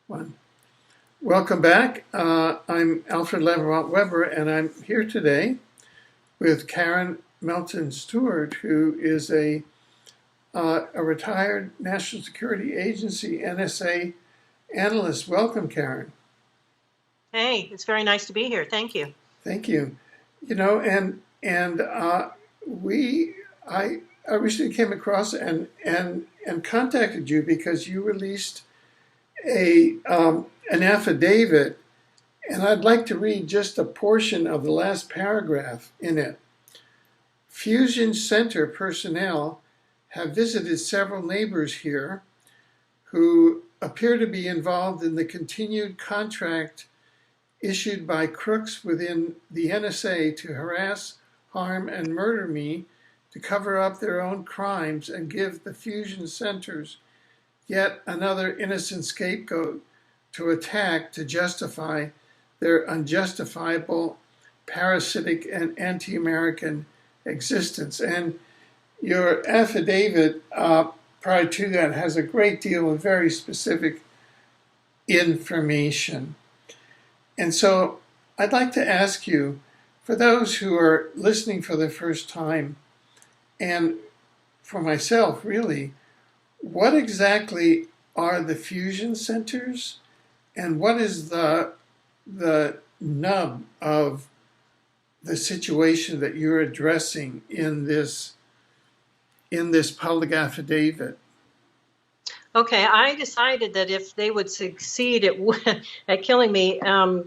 One. Welcome back. I'm Alfred Lambremont Webre, and I'm here today with Karen Melton Stewart, who is a retired National Security Agency NSA analyst. Welcome, Karen. Hey, it's very nice to be here. Thank you. Thank you. You know, I recently came across and contacted you because you released an affidavit, and I'd like to read just a portion of the last paragraph in it. Fusion Center personnel have visited several neighbors here who appear to be involved in the continued contract issued by crooks within the NSA to harass, harm, and murder me to cover up their own crimes and give the fusion centers yet another innocent scapegoat to attack to justify their unjustifiable, parasitic, and anti-American existence. And your affidavit prior to that has a great deal of very specific information. And so I'd like to ask you, for those who are listening for the first time, and for myself really, what exactly are the fusion centers, and what is the nub of the situation that you're addressing in this public affidavit? Okay, I decided that if they would succeed at killing me,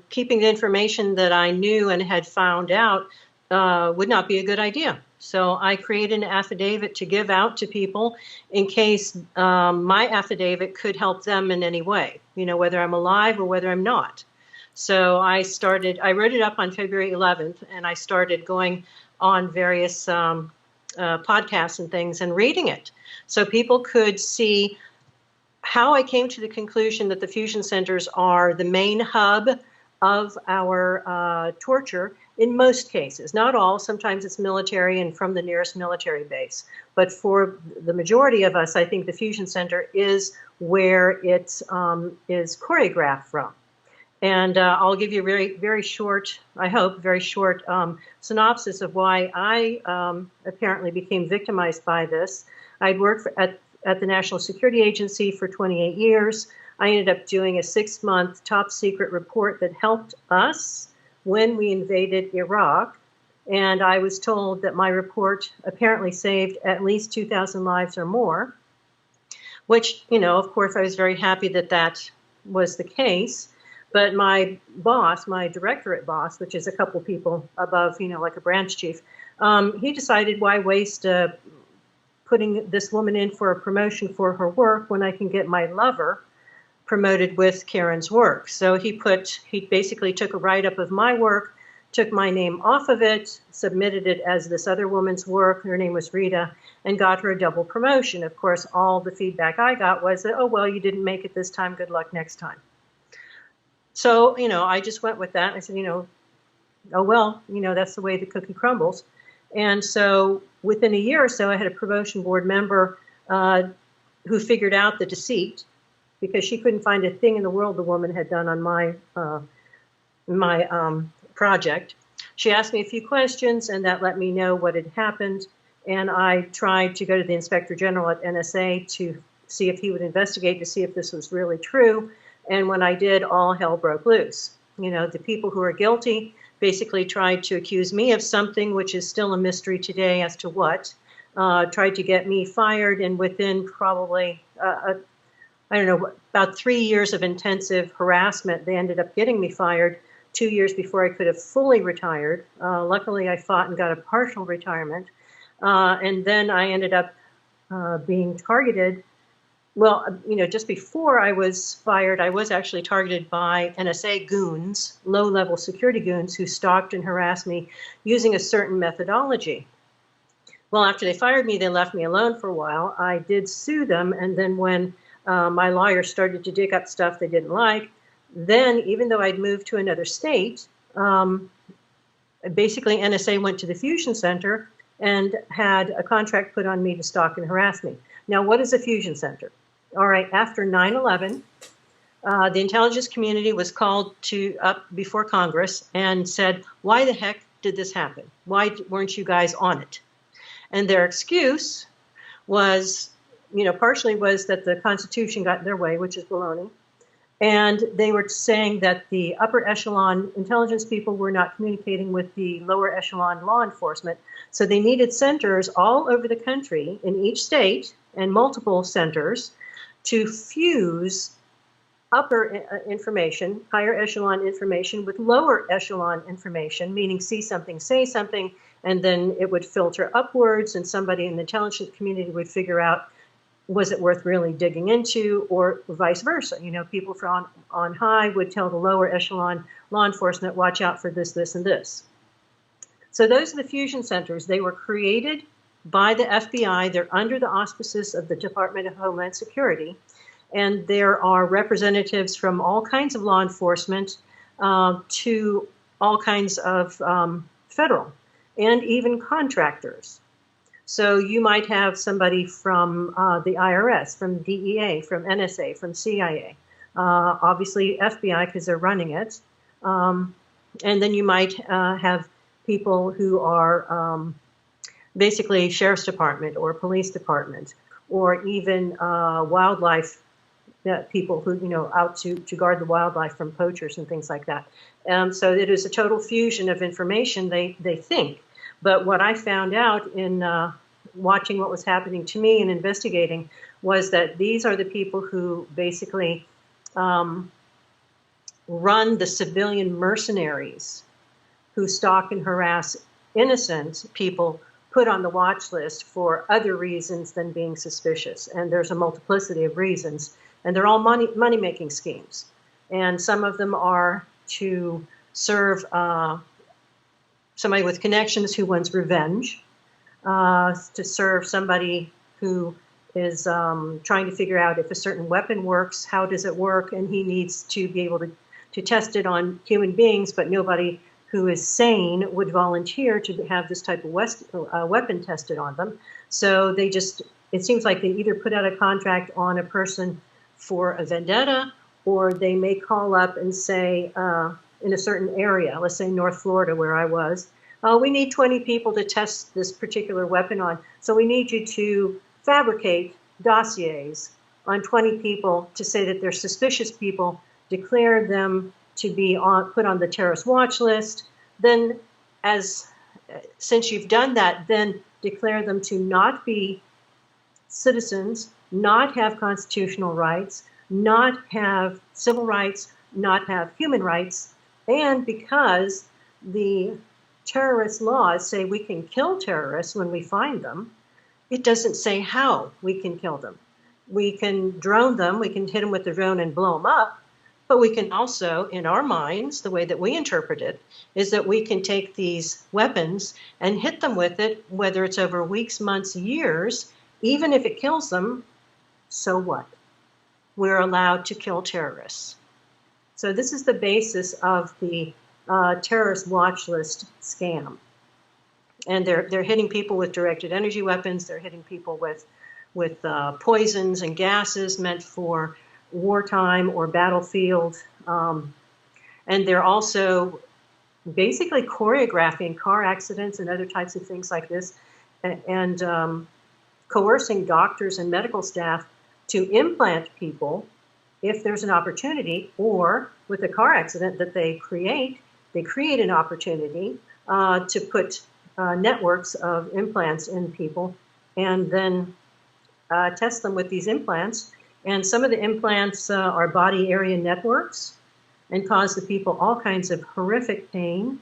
keeping the information that I knew and had found out would not be a good idea. So I created an affidavit to give out to people in case my affidavit could help them in any way, you know, whether I'm alive or whether I'm not. So I wrote it up on February 11th, and I started going on various podcasts and things and reading it so people could see how I came to the conclusion that the fusion centers are the main hub of our torture in most cases. Not all. Sometimes it's military and from the nearest military base. But for the majority of us, I think the fusion center is where it is choreographed from. And I'll give you a very, very short, I hope, very short synopsis of why I apparently became victimized by this. I'd worked at the National Security Agency for 28 years. I ended up doing a 6-month top secret report that helped us when we invaded Iraq. And I was told that my report apparently saved at least 2,000 lives or more, which, you know, of course, I was very happy that that was the case. But my boss, my directorate boss, which is a couple people above, you know, like a branch chief, he decided why waste putting this woman in for a promotion for her work when I can get my lover promoted with Karen's work. So he basically took a write-up of my work, took my name off of it, submitted it as this other woman's work, her name was Rita, and got her a double promotion. Of course, all the feedback I got was that, oh, well, you didn't make it this time, good luck next time. So, you know, I just went with that. I said, you know, oh, well, you know, that's the way the cookie crumbles. And so within a year or so, I had a promotion board member who figured out the deceit, because she couldn't find a thing in the world the woman had done on my project. She asked me a few questions, and that let me know what had happened. And I tried to go to the Inspector General at NSA to see if he would investigate to see if this was really true. And when I did, all hell broke loose. You know, the people who are guilty basically tried to accuse me of something, which is still a mystery today as to what. Tried to get me fired, and within probably, I don't know, about 3 years of intensive harassment, they ended up getting me fired 2 years before I could have fully retired. Luckily, I fought and got a partial retirement. And then I ended up being targeted. Well, you know, just before I was fired, I was actually targeted by NSA goons, low-level security goons, who stalked and harassed me using a certain methodology. Well, after they fired me, they left me alone for a while. I did sue them, and then when my lawyer started to dig up stuff they didn't like, then even though I'd moved to another state, basically NSA went to the Fusion Center and had a contract put on me to stalk and harass me. Now, what is a Fusion Center? All right, after 9/11, The intelligence community was called up before Congress and said, why the heck did this happen? Why weren't you guys on it? And their excuse was, partially was that the Constitution got in their way, which is baloney. And they were saying that the upper echelon intelligence people were not communicating with the lower echelon law enforcement. So they needed centers all over the country in each state and multiple centers to fuse upper information, higher echelon information with lower echelon information, meaning see something, say something, and then it would filter upwards and somebody in the intelligence community would figure out, was it worth really digging into, or vice versa. People from on high would tell the lower echelon law enforcement, watch out for this, this, and this. So those are the fusion centers. They were created by the FBI. They're under the auspices of the Department of Homeland Security. And there are representatives from all kinds of law enforcement to all kinds of federal and even contractors. So you might have somebody from the IRS, from DEA, from NSA, from CIA, obviously FBI because they're running it. And then you might have people who are basically sheriff's department or police department, or even wildlife people who, out to guard the wildlife from poachers and things like that. So it is a total fusion of information, they think. But what I found out in watching what was happening to me and investigating was that these are the people who basically run the civilian mercenaries who stalk and harass innocent people put on the watch list for other reasons than being suspicious. And there's a multiplicity of reasons. And they're all money-making schemes. And some of them are to serve somebody with connections who wants revenge, to serve somebody who is trying to figure out if a certain weapon works, how does it work, and he needs to be able to test it on human beings, but nobody who is sane would volunteer to have this type of weapon tested on them. So it seems like they either put out a contract on a person for a vendetta, or they may call up and say, in a certain area, let's say North Florida where I was, we need 20 people to test this particular weapon on. So we need you to fabricate dossiers on 20 people to say that they're suspicious people, declare them to be put on the terrorist watch list. Then since you've done that, then declare them to not be citizens, not have constitutional rights, not have civil rights, not have human rights. And because the terrorist laws say we can kill terrorists when we find them, it doesn't say how we can kill them. We can drone them, we can hit them with the drone and blow them up, but we can also, in our minds, the way that we interpret it, is that we can take these weapons and hit them with it, whether it's over weeks, months, years, even if it kills them, so what? We're allowed to kill terrorists. So this is the basis of the terrorist watch list scam. And they're hitting people with directed energy weapons. They're hitting people with poisons and gases meant for wartime or battlefield. And they're also basically choreographing car accidents and other types of things like this, and coercing doctors and medical staff to implant people if there's an opportunity, or with a car accident that they create an opportunity to put networks of implants in people and then test them with these implants. And some of the implants are body area networks and cause the people all kinds of horrific pain.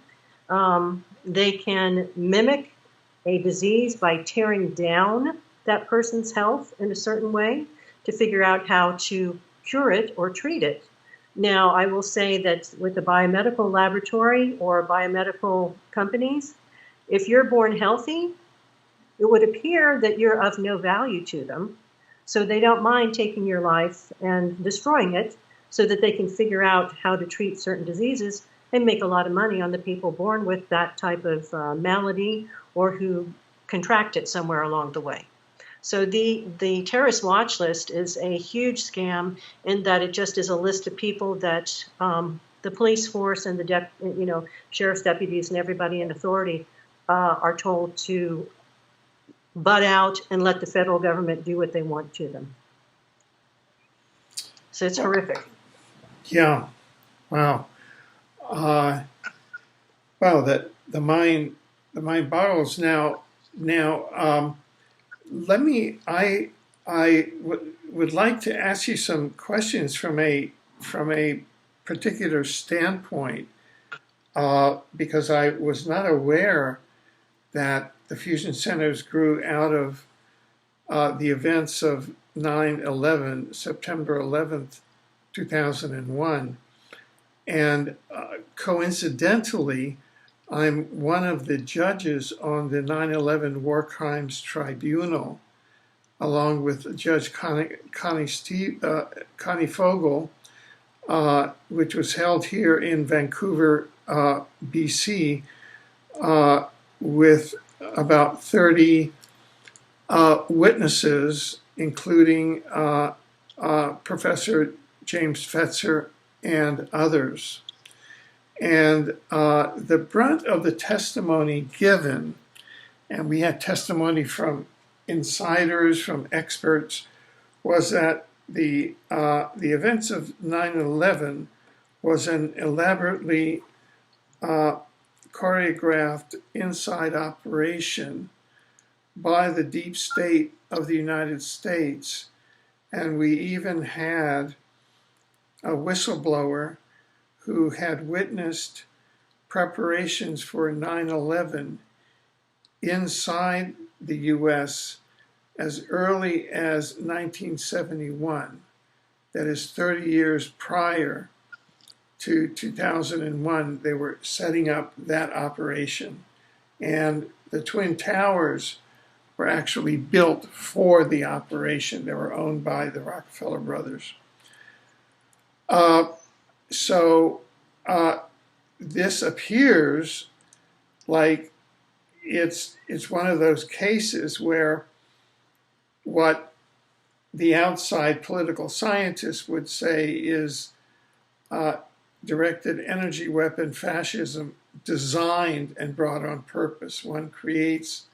They can mimic a disease by tearing down that person's health in a certain way to figure out how to cure it or treat it. Now, I will say that with the biomedical laboratory or biomedical companies, if you're born healthy, it would appear that you're of no value to them. So they don't mind taking your life and destroying it so that they can figure out how to treat certain diseases and make a lot of money on the people born with that type of malady or who contract it somewhere along the way. So the terrorist watch list is a huge scam in that it just is a list of people that the police force and the sheriff's deputies and everybody in authority are told to butt out and let the federal government do what they want to them. So it's horrific. Yeah. Wow. Wow. The mind boggles. Now, let me. I would like to ask you some questions from a particular standpoint, because I was not aware that the fusion centers grew out of the events of 9/11, September 11th, 2001. And coincidentally, I'm one of the judges on the 9/11 War Crimes Tribunal, along with Judge Connie Fogel, which was held here in Vancouver, BC, with about 30 witnesses, including Professor James Fetzer and others. And the brunt of the testimony given, and we had testimony from insiders, from experts, was that the events of 9/11 was an elaborately choreographed inside operation by the deep state of the United States. And we even had a whistleblower who had witnessed preparations for 9/11 inside the US as early as 1971, that is 30 years prior to 2001, they were setting up that operation. And the Twin Towers were actually built for the operation. They were owned by the Rockefeller brothers. So this appears like it's one of those cases where what the outside political scientists would say is directed energy weapon fascism designed and brought on purpose. One creates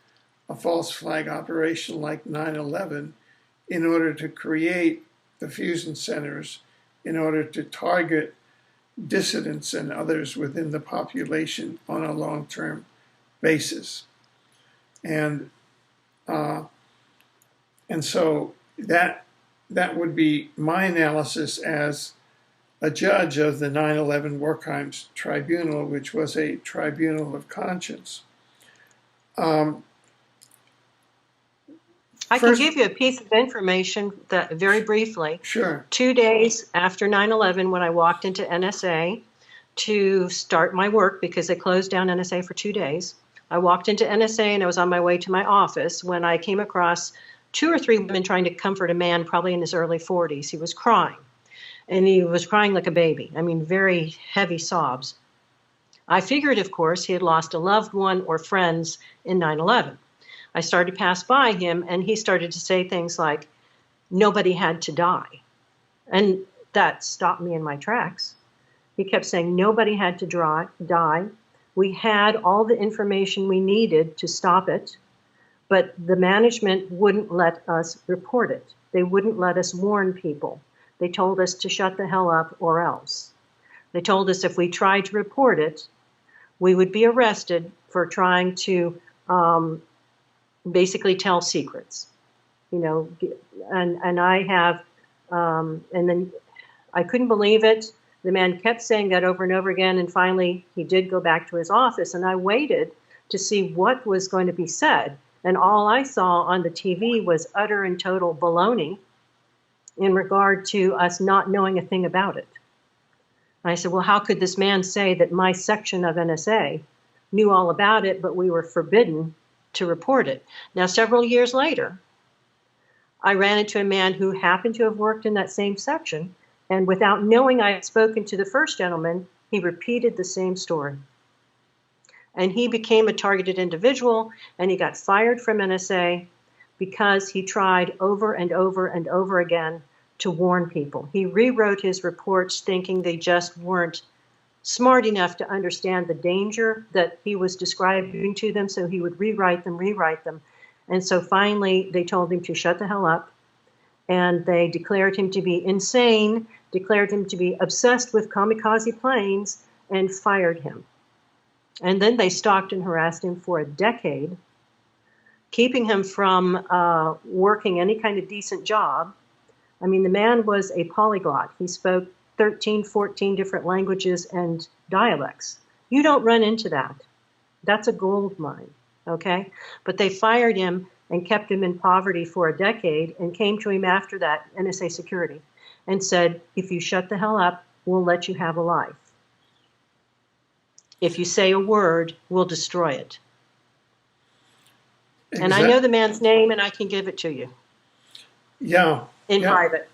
a false flag operation like 9/11 in order to create the fusion centers, in order to target dissidents and others within the population on a long-term basis. And so that would be my analysis as a judge of the 9/11 War Crimes Tribunal, which was a tribunal of conscience. I can give you a piece of information that very briefly. Sure. 2 days after 9/11, when I walked into NSA to start my work, because they closed down NSA for 2 days, I walked into NSA and I was on my way to my office when I came across 2 or 3 women trying to comfort a man probably in his early 40s. He was crying, and he was crying like a baby. I mean, very heavy sobs. I figured, of course, he had lost a loved one or friends in 9/11. I started to pass by him, and he started to say things like, nobody had to die. And that stopped me in my tracks. He kept saying, nobody had to die. We had all the information we needed to stop it, but the management wouldn't let us report it. They wouldn't let us warn people. They told us to shut the hell up or else. They told us if we tried to report it, we would be arrested for trying to basically tell secrets, and I have, and then I couldn't believe it. The man kept saying that over and over again, and finally he did go back to his office, and I waited to see what was going to be said, and all I saw on the TV was utter and total baloney in regard to us not knowing a thing about it. And I said, well, how could this man say that my section of NSA knew all about it, but we were forbidden to report it? Now, several years later, I ran into a man who happened to have worked in that same section, and without knowing I had spoken to the first gentleman, he repeated the same story. And he became a targeted individual, and he got fired from NSA. because he tried over and over and over again to warn people. He rewrote his reports thinking they just weren't smart enough to understand the danger that he was describing to them, so he would rewrite them. And so finally, they told him to shut the hell up, and they declared him to be insane, declared him to be obsessed with kamikaze planes, and fired him. And then they stalked and harassed him for a decade, keeping him from working any kind of decent job. I mean, the man was a polyglot. He spoke 13, 14 different languages and dialects. You don't run into that. That's a gold mine, okay? But they fired him and kept him in poverty for a decade and came to him after that, NSA security, and said, if you shut the hell up, we'll let you have a life. If you say a word, we'll destroy it. And I know the man's name, and I can give it to you. Yeah. In private.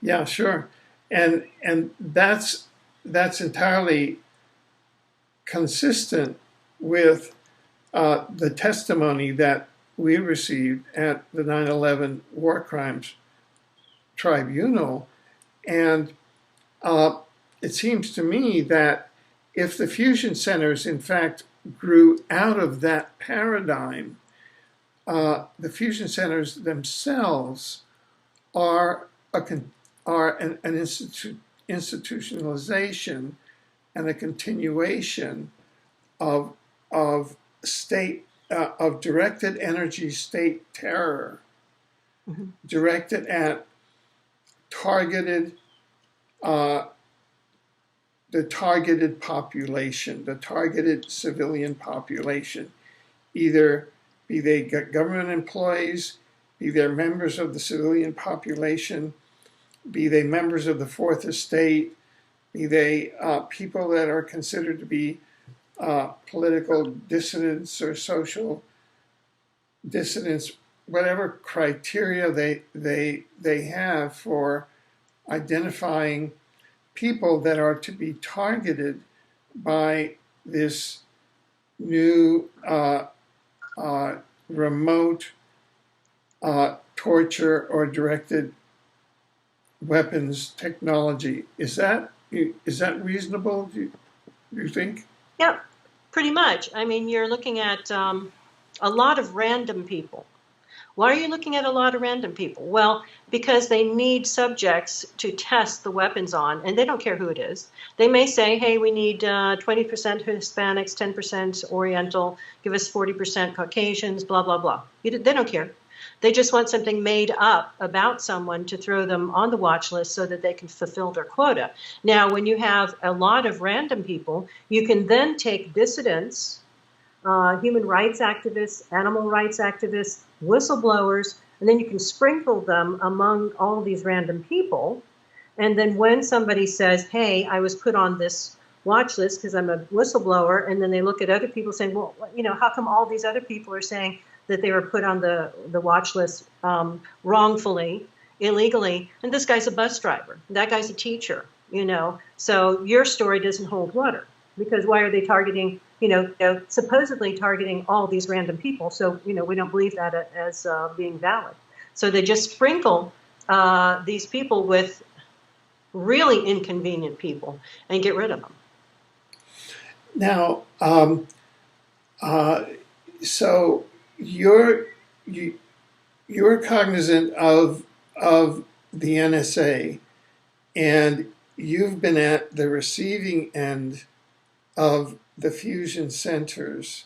Yeah, sure. And that's entirely consistent with the testimony that we received at the 9/11 War Crimes Tribunal. And it seems to me that if the fusion centers, in fact, grew out of that paradigm, the fusion centers themselves are an institutionalization and a continuation of state of directed energy state terror, directed at the targeted population, the targeted civilian population, either be they government employees, be they members of the civilian population, be they members of the Fourth Estate, be they people that are considered to be political dissidents or social dissidents, whatever criteria they have for identifying people that are to be targeted by this new remote torture or directed weapons technology. Is that reasonable, do you think? Yeah, pretty much. I mean, you're looking at a lot of random people. Why are you looking at a lot of random people? Well, because they need subjects to test the weapons on, and they don't care who it is. They may say, hey, we need 20% Hispanics, 10% Oriental, give us 40% Caucasians, blah, blah, blah. They don't care. They just want something made up about someone to throw them on the watch list so that they can fulfill their quota. Now, when you have a lot of random people, you can then take dissidents, human rights activists, animal rights activists, whistleblowers, and then you can sprinkle them among all these random people. And then when somebody says, hey, I was put on this watch list because I'm a whistleblower, and then they look at other people saying, well, how come all these other people are saying that they were put on the watch list wrongfully, illegally, and this guy's a bus driver, that guy's a teacher, so your story doesn't hold water, because why are they targeting, supposedly targeting all these random people? So, we don't believe that as being valid. So they just sprinkle these people with really inconvenient people and get rid of them. Now, so you're cognizant of the NSA, and you've been at the receiving end of the fusion centers.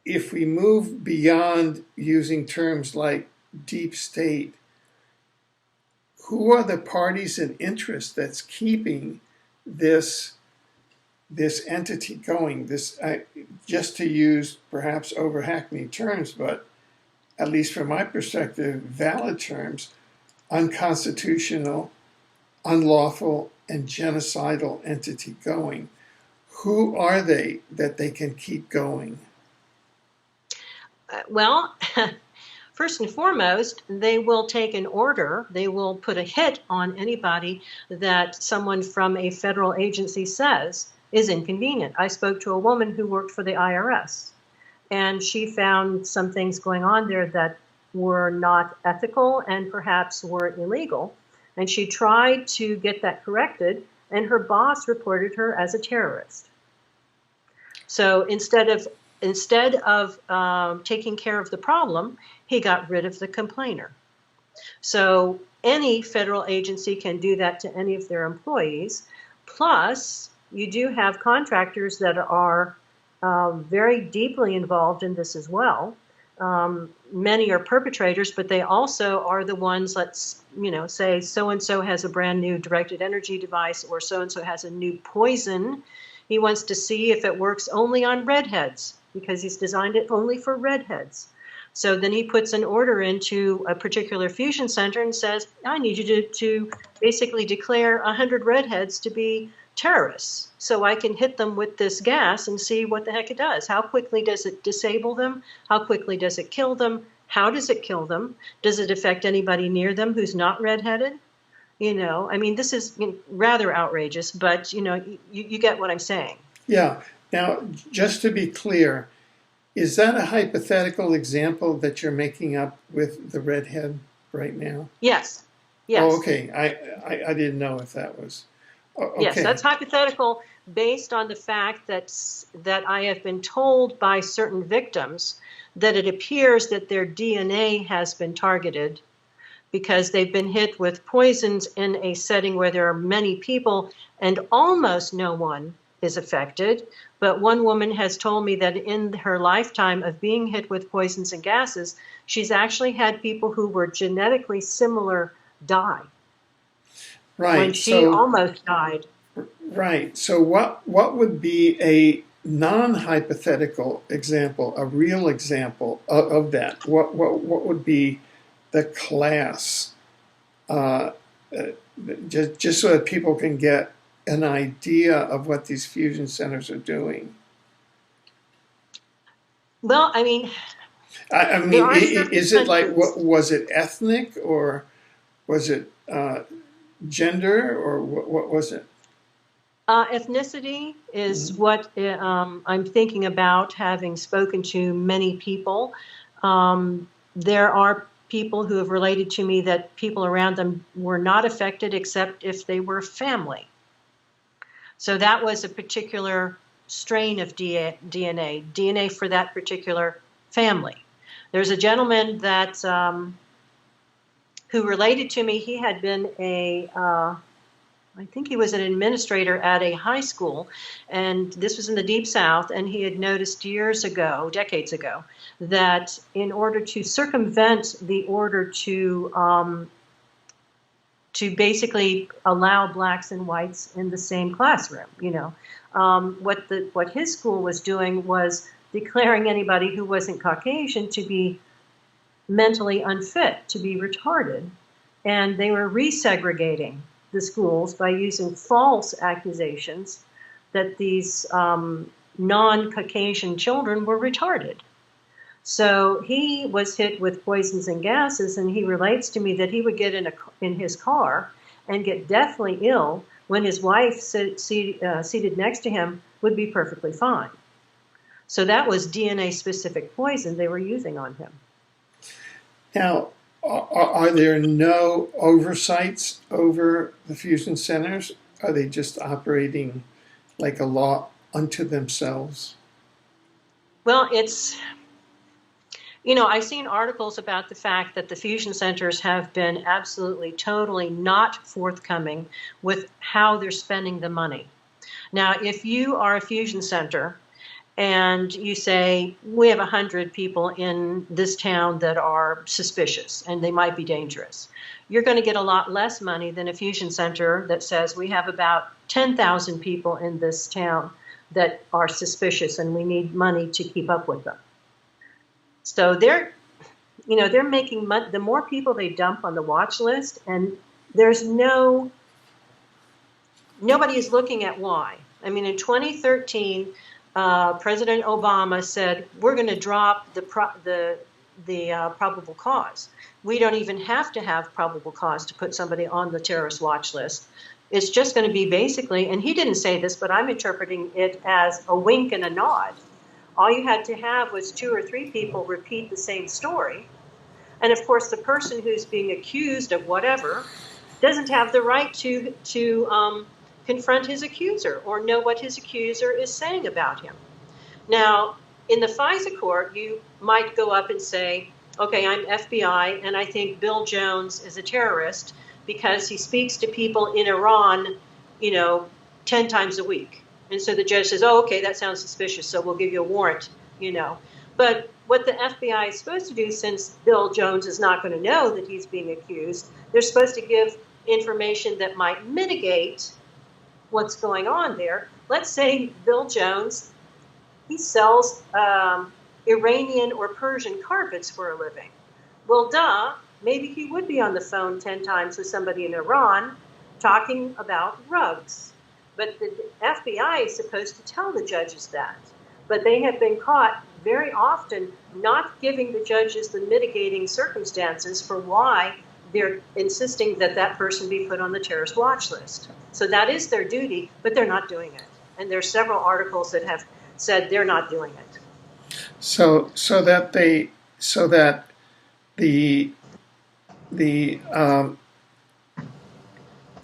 If we move beyond using terms like deep state, who are the parties in interest that's keeping this entity going? This, just to use perhaps over-hackneyed terms, but at least from my perspective, valid terms, unconstitutional, unlawful, and genocidal entity going. Who are they that they can keep going? Well, first and foremost, they will take an order. They will put a hit on anybody that someone from a federal agency says is inconvenient. I spoke to a woman who worked for the IRS, and she found some things going on there that were not ethical and perhaps were illegal. And she tried to get that corrected, and her boss reported her as a terrorist. So instead of taking care of the problem, he got rid of the complainer. So any federal agency can do that to any of their employees. Plus, you do have contractors that are very deeply involved in this as well. Many are perpetrators, but they also are the ones, let's say so-and-so has a brand new directed energy device, or so-and-so has a new poison. He wants to see if it works only on redheads because he's designed it only for redheads. So then he puts an order into a particular fusion center and says, I need you to basically declare 100 redheads to be terrorists so I can hit them with this gas and see what the heck it does. How quickly does it disable them? How quickly does it kill them? How does it kill them? Does it affect anybody near them who's not redheaded? This is rather outrageous, but you get what I'm saying. Yeah. Now, just to be clear, is that a hypothetical example that you're making up with the redhead right now? Yes. Yes. Oh, okay. I didn't know if that was. Okay. Yes, that's hypothetical based on the fact that I have been told by certain victims that it appears that their DNA has been targeted because they've been hit with poisons in a setting where there are many people and almost no one is affected. But one woman has told me that in her lifetime of being hit with poisons and gases, she's actually had people who were genetically similar die. Right. When she almost died. Right. So what would be a non-hypothetical example, a real example of that? What would be the class? Just so that people can get an idea of what these fusion centers are doing. Well, is it like, was it ethnic, or was it gender, or what was it? Ethnicity is what I'm thinking about, having spoken to many people. There are people who have related to me that people around them were not affected except if they were family. So that was a particular strain of DNA for that particular family. There's a gentleman that who related to me. He had been I think he was an administrator at a high school, and this was in the Deep South, and he had noticed decades ago, that in order to circumvent the order to basically allow blacks and whites in the same classroom, what his school was doing was declaring anybody who wasn't Caucasian to be mentally unfit, to be retarded, and they were resegregating the schools by using false accusations that these non-Caucasian children were retarded. So he was hit with poisons and gases, and he relates to me that he would get in his car and get deathly ill when his wife seated next to him would be perfectly fine. So that was DNA-specific poison they were using on him. Now, are there no oversights over the fusion centers? Are they just operating like a law unto themselves? Well, I've seen articles about the fact that the fusion centers have been absolutely, totally not forthcoming with how they're spending the money. Now, if you are a fusion center and you say, we have 100 people in this town that are suspicious and they might be dangerous, you're going to get a lot less money than a fusion center that says we have about 10,000 people in this town that are suspicious and we need money to keep up with them. So they're making money. The more people they dump on the watch list, and nobody is looking at why. In 2013, President Obama said, we're going to drop the probable cause. We don't even have to have probable cause to put somebody on the terrorist watch list. It's just going to be basically, and he didn't say this, but I'm interpreting it as a wink and a nod. All you had to have was 2 or 3 people repeat the same story. And of course, the person who's being accused of whatever doesn't have the right to confront his accuser or know what his accuser is saying about him. Now, in the FISA court, you might go up and say, okay, I'm FBI, and I think Bill Jones is a terrorist because he speaks to people in Iran, 10 times a week. And so the judge says, oh, okay, that sounds suspicious, so we'll give you a warrant, But what the FBI is supposed to do, since Bill Jones is not going to know that he's being accused, they're supposed to give information that might mitigate what's going on there. Let's say Bill Jones, he sells Iranian or Persian carpets for a living. Well, maybe he would be on the phone 10 times with somebody in Iran talking about rugs. But the FBI is supposed to tell the judges that. But they have been caught very often not giving the judges the mitigating circumstances for why they're insisting that that person be put on the terrorist watch list. So that is their duty, but they're not doing it. And there's several articles that have said they're not doing it. So that the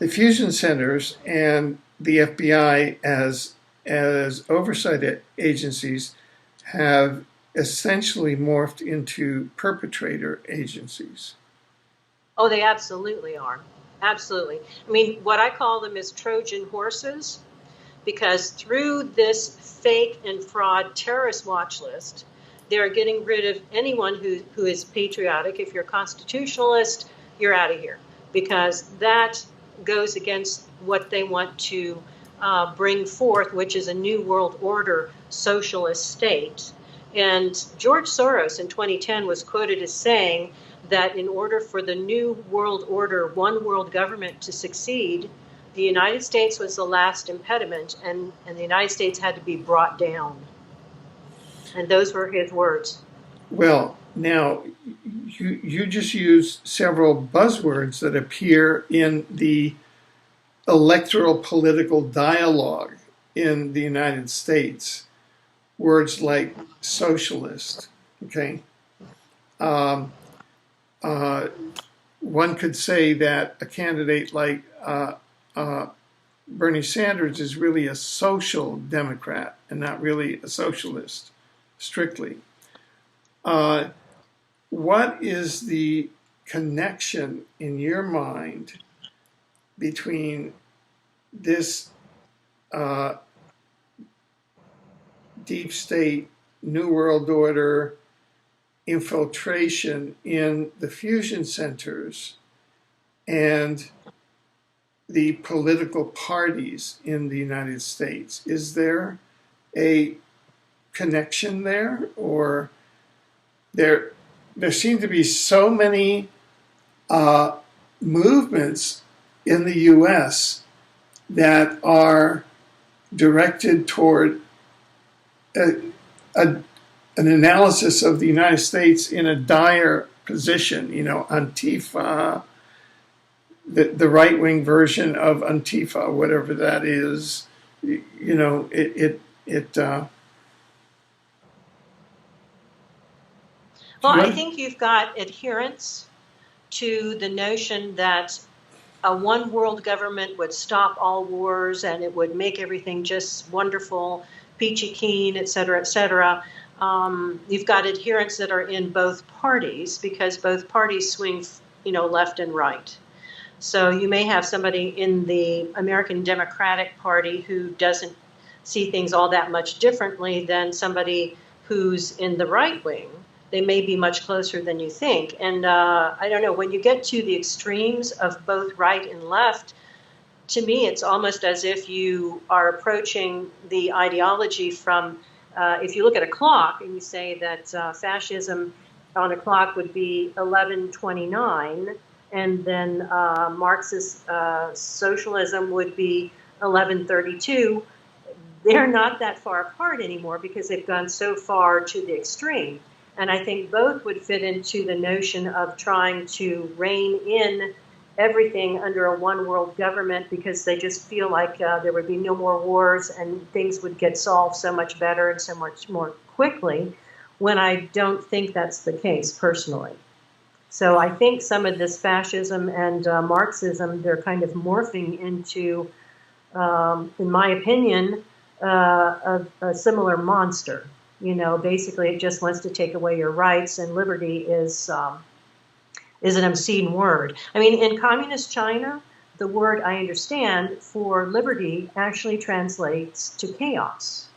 fusion centers and the FBI as oversight agencies have essentially morphed into perpetrator agencies. Oh, they absolutely are. Absolutely. I mean, what I call them is Trojan horses, because through this fake and fraud terrorist watch list, they're getting rid of anyone who is patriotic. If you're a constitutionalist, you're out of here, because that goes against what they want to bring forth, which is a new world order socialist state. And George Soros in 2010 was quoted as saying that in order for the new world order, one world government to succeed, the United States was the last impediment, and the United States had to be brought down. And those were his words. Well, now, you just used several buzzwords that appear in the electoral political dialogue in the United States. Words like socialist, okay? One could say that a candidate like Bernie Sanders is really a social democrat and not really a socialist, strictly. What is the connection in your mind between this deep state, New World Order infiltration in the fusion centers and the political parties in the United States? Is there a connection there, or there seem to be so many movements in the U.S. that are directed toward an analysis of the United States in a dire position? Antifa, the right-wing version of Antifa, whatever that is, Well, I think you've got adherence to the notion that a one world government would stop all wars and it would make everything just wonderful, peachy keen, et cetera, et cetera. You've got adherents that are in both parties, because both parties swing, left and right. So you may have somebody in the American Democratic Party who doesn't see things all that much differently than somebody who's in the right wing. They may be much closer than you think. And I don't know, when you get to the extremes of both right and left, to me, it's almost as if you are approaching the ideology from, if you look at a clock and you say that fascism on a clock would be 11:29, and then Marxist socialism would be 11:32, they're not that far apart anymore because they've gone so far to the extreme. And I think both would fit into the notion of trying to rein in everything under a one world government because they just feel like there would be no more wars and things would get solved so much better and so much more quickly, when I don't think that's the case personally. So I think some of this fascism and Marxism, they're kind of morphing into, in my opinion, a similar monster. You know, basically it just wants to take away your rights, and liberty is an obscene word. I mean, in communist China, the word I understand for liberty actually translates to chaos.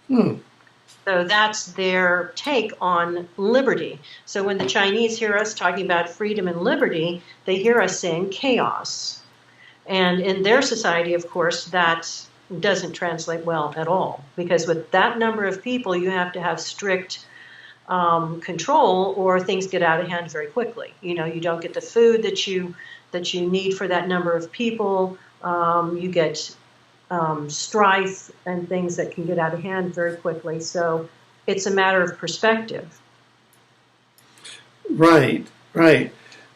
So that's their take on liberty. So when the Chinese hear us talking about freedom and liberty, they hear us saying chaos. And in their society, of course, that doesn't translate well at all, because with that number of people, you have to have strict control, or things get out of hand very quickly. You know, you don't get the food that you need for that number of people. You get strife and things that can get out of hand very quickly. So it's a matter of perspective. Right, right.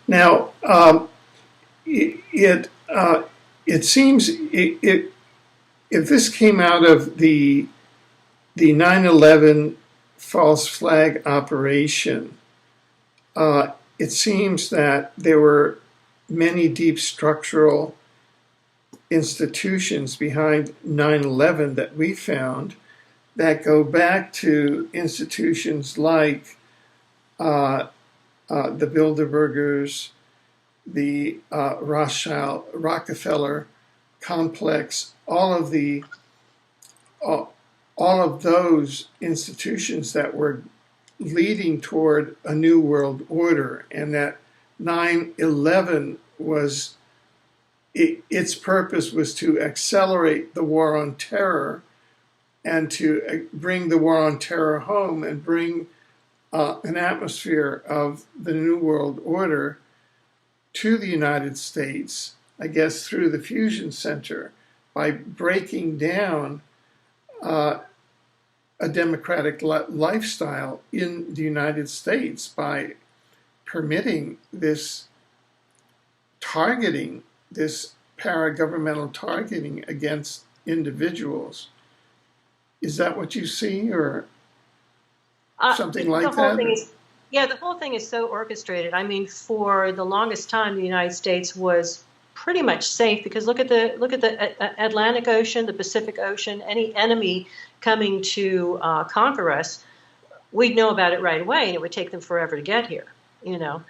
Now, it seems if this came out of the 9/11 false flag operation, it seems that there were many deep structural institutions behind 9/11 that we found that go back to institutions like the Bilderbergers, the Rothschild, Rockefeller complex, all of those institutions that were leading toward a new world order, and that 9/11 was, its purpose was to accelerate the war on terror and to bring the war on terror home and bring an atmosphere of the new world order to the United States, I guess through the Fusion Center, by breaking down a democratic lifestyle in the United States by permitting this targeting, this paragovernmental targeting against individuals. Is that what you see, or something like that? The whole thing is so orchestrated. I mean, for the longest time, the United States was pretty much safe, because look at the Atlantic Ocean, the Pacific Ocean. Any enemy coming to conquer us, we'd know about it right away, and it would take them forever to get here. You know,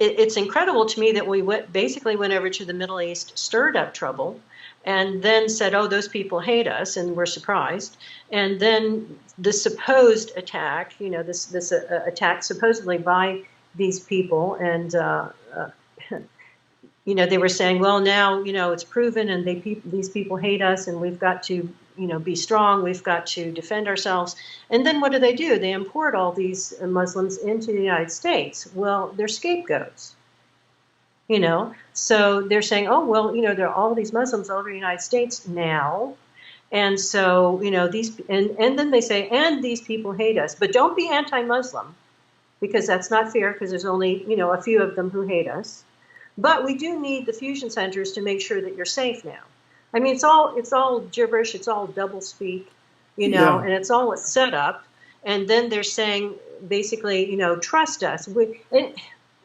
it's incredible to me that we basically went over to the Middle East, stirred up trouble, and then said, "Oh, those people hate us," and we're surprised. And then the supposed attack, you know, this attack supposedly by these people, and you know, they were saying, well, now, you know, it's proven, and these people hate us, and we've got to, you know, be strong. We've got to defend ourselves. And then what do? They import all these Muslims into the United States. Well, they're scapegoats. You know, so they're saying, oh, well, you know, there are all these Muslims all over the United States now. And so, you know, and then they say, and these people hate us, but don't be anti-Muslim, because that's not fair, because there's only, you know, a few of them who hate us. But we do need the fusion centers to make sure that you're safe now. I mean, it's all gibberish. It's all doublespeak, you know, and it's all a setup. And then they're saying, basically, you know, trust us.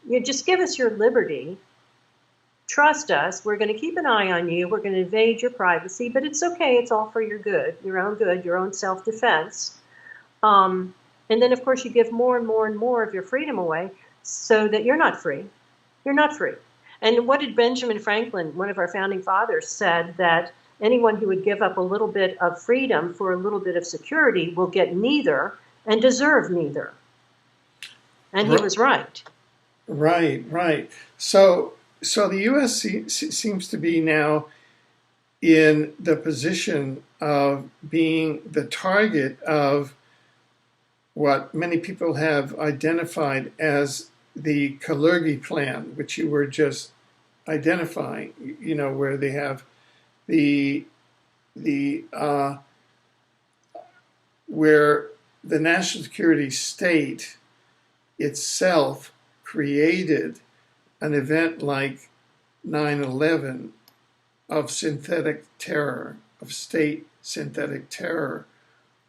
You just give us your liberty. Trust us. We're going to keep an eye on you. We're going to invade your privacy, but it's okay. It's all for your good, your own self-defense. And then, of course, you give more and more and more of your freedom away, so that you're not free. You're not free. And what did Benjamin Franklin, one of our founding fathers, said, that anyone who would give up a little bit of freedom for a little bit of security will get neither and deserve neither. And he was right. Right. So the U.S. seems to be now in the position of being the target of what many people have identified as the Kalergi plan, which you were just identifying, you know, where they have where the national security state itself created an event like 9/11 of synthetic terror, of state synthetic terror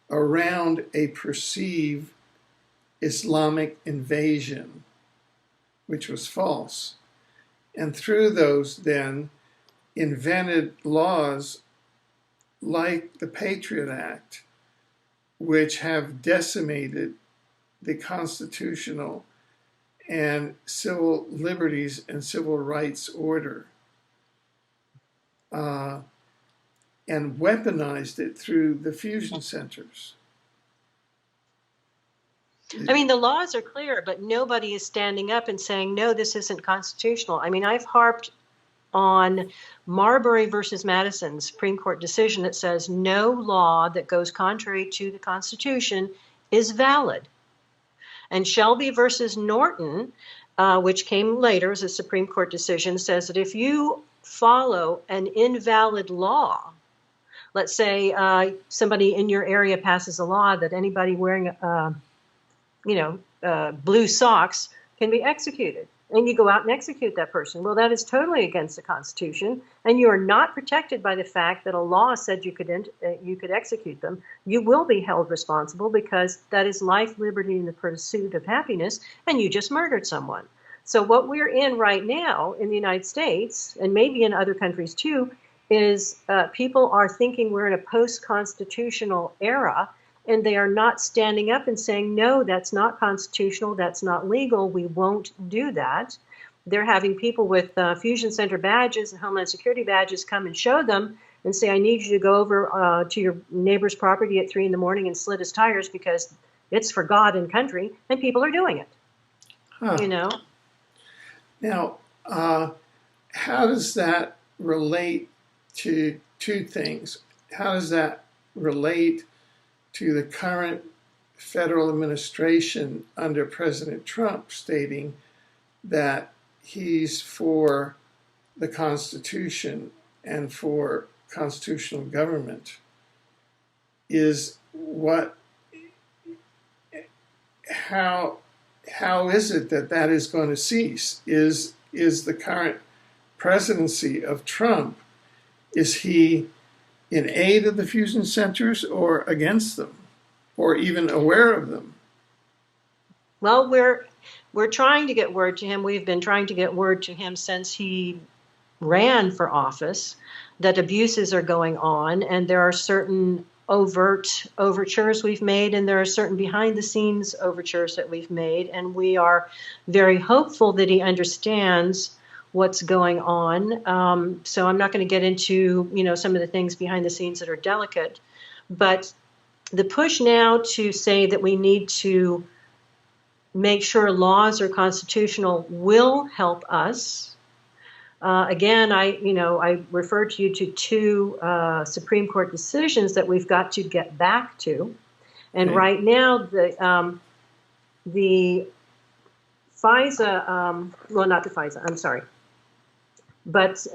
around a perceived Islamic invasion, which was false. And through those then invented laws like the Patriot Act, which have decimated the constitutional and civil liberties and civil rights order, and weaponized it through the fusion centers. I mean, the laws are clear, but nobody is standing up and saying, no, this isn't constitutional. I mean, I've harped on Marbury versus Madison Supreme Court decision that says no law that goes contrary to the Constitution is valid. And Shelby versus Norton, which came later as a Supreme Court decision, says that if you follow an invalid law, let's say somebody in your area passes a law that anybody wearing blue socks can be executed, and you go out and execute that person. Well, that is totally against the Constitution, and you are not protected by the fact that a law said you could execute them. You will be held responsible because that is life, liberty, and the pursuit of happiness, and you just murdered someone. So what we're in right now in the United States, and maybe in other countries too, is people are thinking we're in a post-constitutional era, and they are not standing up and saying, no, that's not constitutional, that's not legal, we won't do that. They're having people with fusion center badges and Homeland Security badges come and show them and say, I need you to go over to your neighbor's property at 3 in the morning and slit his tires because it's for God and country, and people are doing it. You know? Now, how does that relate to two things? How does that relate to the current federal administration under President Trump stating that he's for the Constitution and for constitutional government? How is it that is going to cease? Is the current presidency of Trump, is he in aid of the fusion centers or against them, or even aware of them? Well, we're trying to get word to him. We've been trying to get word to him since he ran for office that abuses are going on, and there are certain overt overtures we've made, and there are certain behind-the-scenes overtures that we've made, and we are very hopeful that he understands what's going on. So I'm not going to get into, some of the things behind the scenes that are delicate, but the push now to say that we need to make sure laws are constitutional will help us. Again, I referred to you to two Supreme Court decisions that we've got to get back to. And right now, the FISA, not the FISA, I'm sorry. But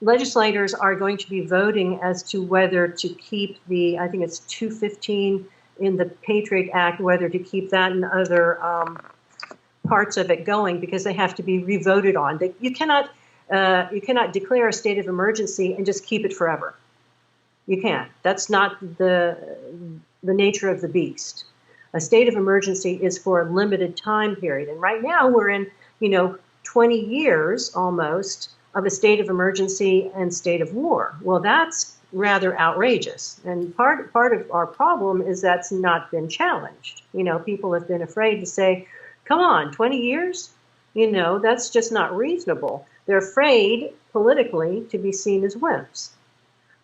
legislators are going to be voting as to whether to keep I think it's 215 in the Patriot Act, whether to keep that and other parts of it going, because they have to be revoted on. You cannot declare a state of emergency and just keep it forever. You can't. That's not the nature of the beast. A state of emergency is for a limited time period. And right now we're in, 20 years almost of a state of emergency and state of war. Well, that's rather outrageous. And part of our problem is that's not been challenged. People have been afraid to say, come on, 20 years? That's just not reasonable. They're afraid politically to be seen as wimps.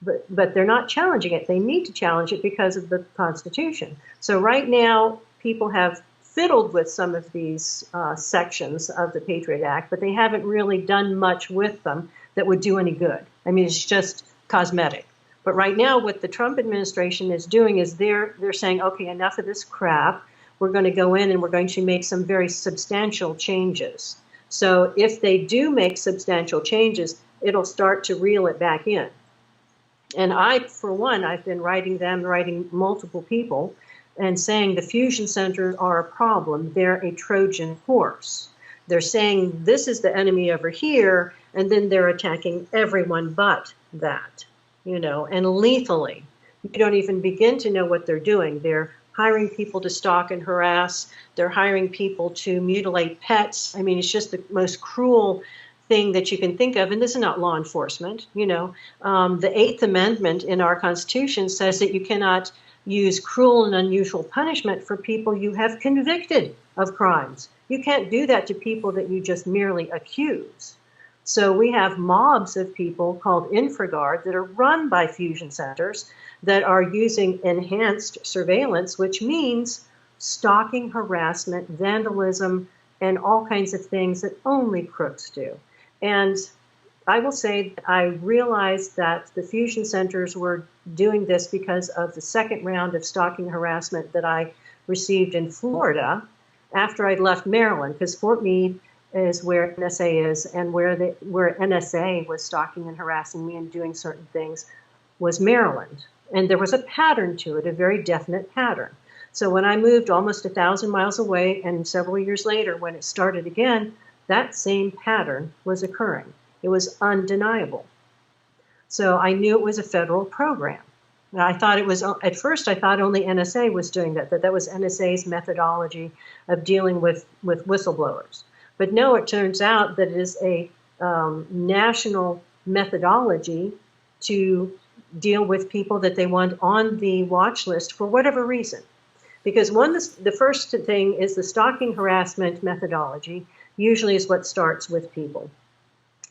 But they're not challenging it. They need to challenge it because of the Constitution. So right now, people have fiddled with some of these sections of the Patriot Act, but they haven't really done much with them that would do any good. I mean, it's just cosmetic. But right now, what the Trump administration is doing is they're saying, okay, enough of this crap. We're going to go in and we're going to make some very substantial changes. So if they do make substantial changes, it'll start to reel it back in. And for one, I've been writing multiple people, and saying the fusion centers are a problem. They're a Trojan horse. They're saying this is the enemy over here, and then they're attacking everyone but that, and lethally. You don't even begin to know what they're doing. They're hiring people to stalk and harass. They're hiring people to mutilate pets. I mean, it's just the most cruel thing that you can think of. And this is not law enforcement. The Eighth Amendment in our Constitution says that you cannot use cruel and unusual punishment for people you have convicted of crimes. You can't do that to people that you just merely accuse. So we have mobs of people called InfraGard that are run by fusion centers that are using enhanced surveillance, which means stalking, harassment, vandalism, and all kinds of things that only crooks do. And I will say that I realized that the fusion centers were doing this because of the second round of stalking harassment that I received in Florida after I'd left Maryland, because Fort Meade is where NSA is, and where NSA was stalking and harassing me and doing certain things was Maryland. And there was a pattern to it, a very definite pattern. So when I moved almost 1,000 miles away, and several years later when it started again, that same pattern was occurring. It was undeniable. So I knew it was a federal program. And I thought it was, at first I thought only NSA was doing that was NSA's methodology of dealing with whistleblowers. But no, it turns out that it is a national methodology to deal with people that they want on the watch list for whatever reason. Because the first thing is the stalking harassment methodology usually is what starts with people.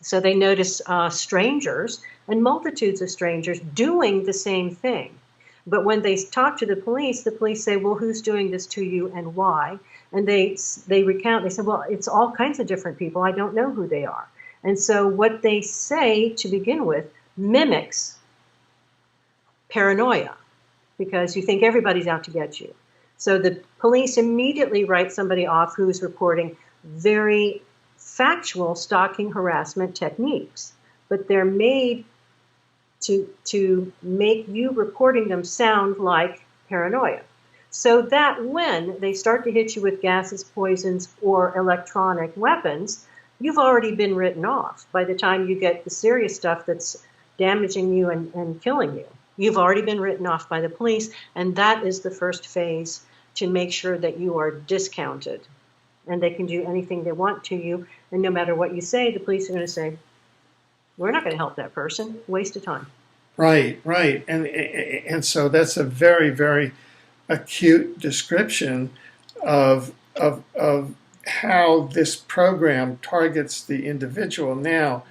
So they notice strangers and multitudes of strangers doing the same thing. But when they talk to the police say, well, who's doing this to you and why? And they recount, they say, well, it's all kinds of different people. I don't know who they are. And so what they say to begin with mimics paranoia, because you think everybody's out to get you. So the police immediately write somebody off who's reporting very factual stalking harassment techniques, but they're made to make you reporting them sound like paranoia. So that when they start to hit you with gases, poisons, or electronic weapons, you've already been written off by the time you get the serious stuff that's damaging you and killing you. You've already been written off by the police, and that is the first phase to make sure that you are discounted. And they can do anything they want to you, and no matter what you say, the police are going to say, we're not going to help that person, waste of time. Right. And so that's a very, very acute description of how this program targets the individual. Now,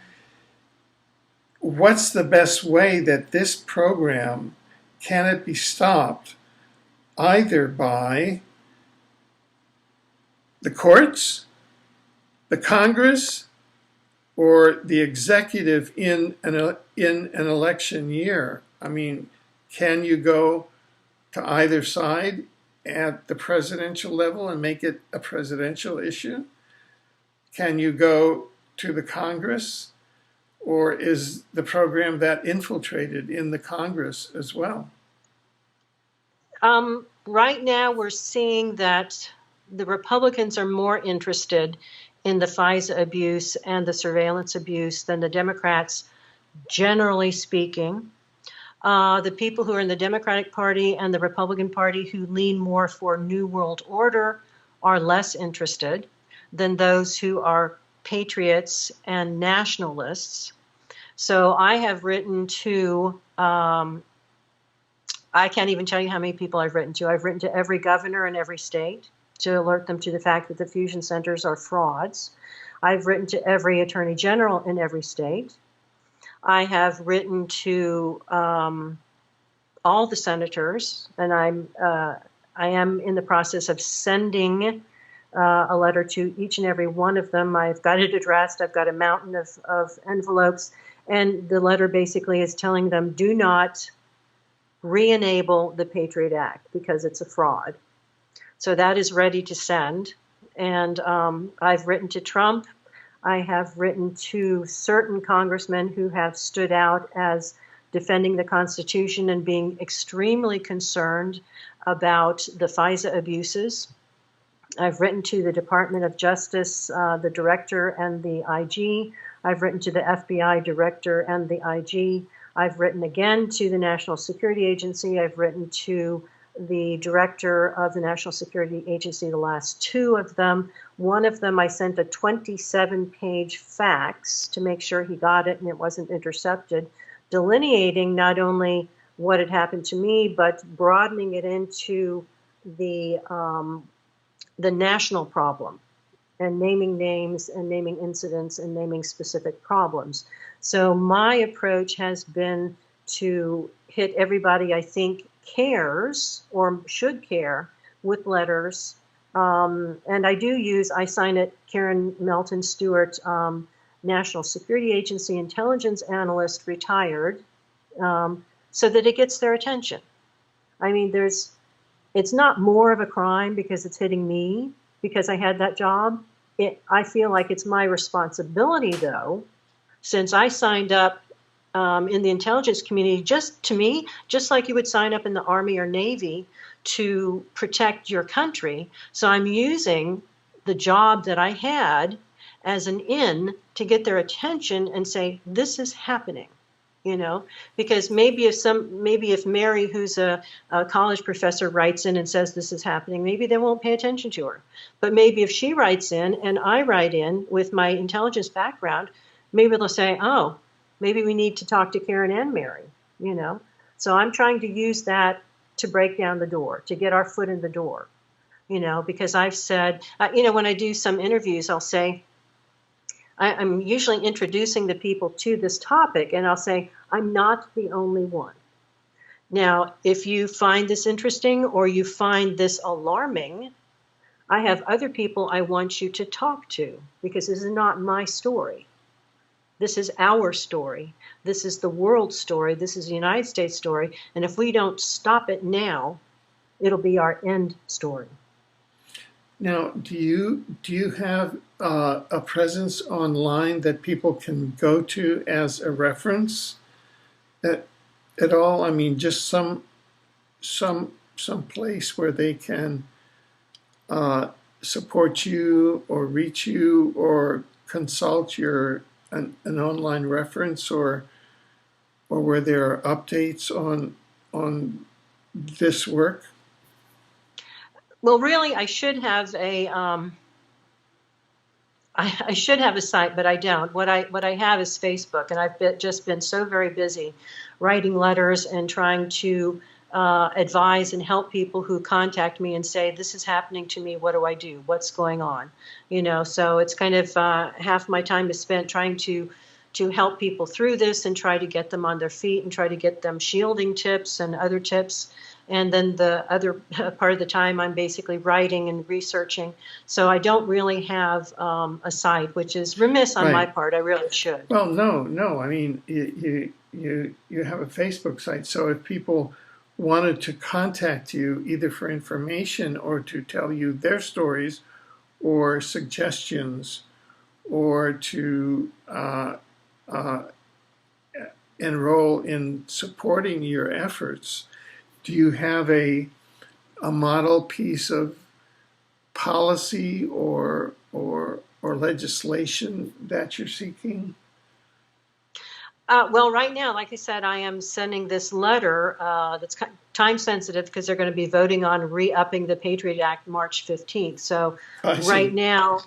what's the best way that this program, can it be stopped either by the courts, the Congress, or the executive in an election year? I mean, can you go to either side at the presidential level and make it a presidential issue? Can you go to the Congress, or is the program that infiltrated in the Congress as well? Right now, we're seeing that the Republicans are more interested in the FISA abuse and the surveillance abuse than the Democrats, generally speaking. The people who are in the Democratic Party and the Republican Party who lean more for New World Order are less interested than those who are patriots and nationalists. So I have written to, I can't even tell you how many people I've written to. I've written to every governor in every state to alert them to the fact that the fusion centers are frauds. I've written to every attorney general in every state. I have written to all the senators, and I am in the process of sending a letter to each and every one of them. I've got it addressed. I've got a mountain of envelopes, and the letter basically is telling them, do not re-enable the Patriot Act because it's a fraud. So that is ready to send. And I've written to Trump. I have written to certain congressmen who have stood out as defending the Constitution and being extremely concerned about the FISA abuses. I've written to the Department of Justice, the director and the IG. I've written to the FBI director and the IG. I've written again to the National Security Agency. I've written to the director of the National Security Agency, the last two of them. One of them I sent a 27-page fax to make sure he got it and it wasn't intercepted, delineating not only what had happened to me, but broadening it into the national problem, and naming names and naming incidents and naming specific problems. So my approach has been to hit everybody I think cares or should care with letters. And I sign it Karen Melton Stewart, National Security Agency intelligence analyst, retired, so that it gets their attention. I mean, it's not more of a crime because it's hitting me because I had that job. I feel like it's my responsibility, though, since I signed up in the intelligence community, just like you would sign up in the Army or Navy to protect your country. So I'm using the job that I had as an in to get their attention and say, this is happening. Because maybe if Mary, who's a college professor, writes in and says this is happening, maybe they won't pay attention to her. But maybe if she writes in and I write in with my intelligence background, maybe they'll say, oh, maybe we need to talk to Karen and Mary, So I'm trying to use that to break down the door, to get our foot in the door, because I've said, when I do some interviews, I'll say, I'm usually introducing the people to this topic, and I'll say, I'm not the only one. Now, if you find this interesting or you find this alarming, I have other people I want you to talk to, because this is not my story. This is our story. This is the world story. This is the United States story. And if we don't stop it now, it'll be our end story. Now, do you have a presence online that people can go to as a reference at all? I mean, just some place where they can support you or reach you or consult an online reference, or where there are updates on this work? Well, really, I should have I should have a site, but I don't. What I have is Facebook, and I've just been so very busy writing letters and trying to advise and help people who contact me and say, this is happening to me, what do I do? What's going on? So it's kind of half my time is spent trying to help people through this and try to get them on their feet and try to get them shielding tips and other tips. And then the other part of the time, I'm basically writing and researching. So I don't really have a site, which is remiss on my part. I really should. Well, no. I mean, you have a Facebook site. So if people wanted to contact you either for information or to tell you their stories or suggestions or to enroll in supporting your efforts, do you have a model piece of policy or legislation that you're seeking? Well, right now, like I said, I am sending this letter that's time sensitive because they're going to be voting on re-upping the Patriot Act March 15th. So right now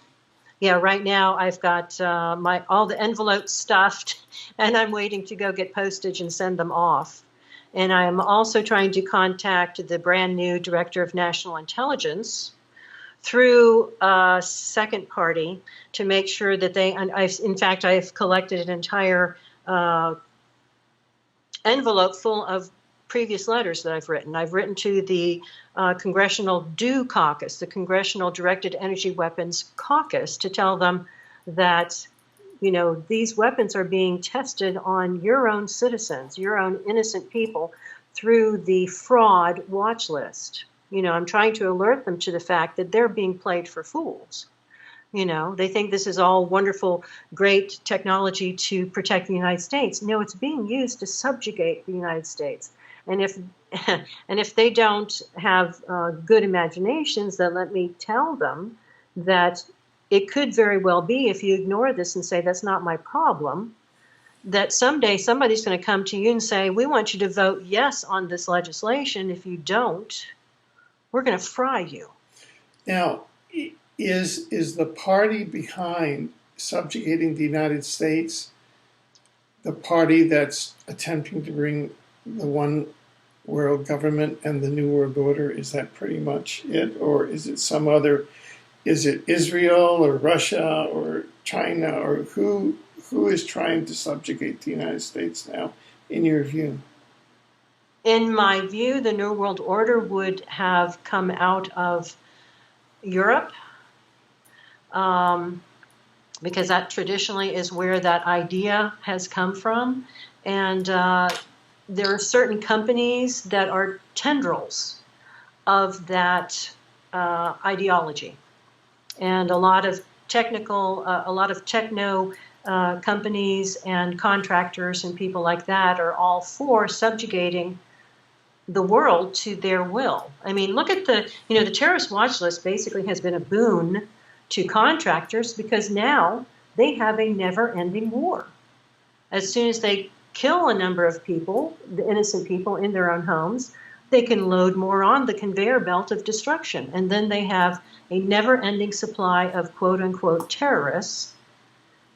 I've got all the envelopes stuffed, and I'm waiting to go get postage and send them off. And I am also trying to contact the brand new Director of National Intelligence through a second party to make sure that I've collected an entire envelope full of previous letters that I've written. I've written to the Congressional DO Caucus, the Congressional Directed Energy Weapons Caucus, to tell them that these weapons are being tested on your own citizens, your own innocent people, through the fraud watch list. I'm trying to alert them to the fact that they're being played for fools. They think this is all wonderful, great technology to protect the United States. No, it's being used to subjugate the United States. And if And if they don't have good imaginations, then let me tell them that it could very well be, if you ignore this and say, that's not my problem, that someday somebody's going to come to you and say, we want you to vote yes on this legislation. If you don't, we're going to fry you. Now, is the party behind subjugating the United States the party that's attempting to bring the one world government and the new world order? Is that pretty much it? Or is it some other, is it Israel or Russia or China, or who is trying to subjugate the United States now, in your view? In my view, the New World Order would have come out of Europe, because that traditionally is where that idea has come from. And there are certain companies that are tendrils of that ideology. And a lot of techno companies and contractors and people like that are all for subjugating the world to their will. I mean, look at the terrorist watch list basically has been a boon to contractors, because now they have a never-ending war. As soon as they kill a number of people, the innocent people in their own homes, they can load more on the conveyor belt of destruction. And then they have a never-ending supply of quote-unquote terrorists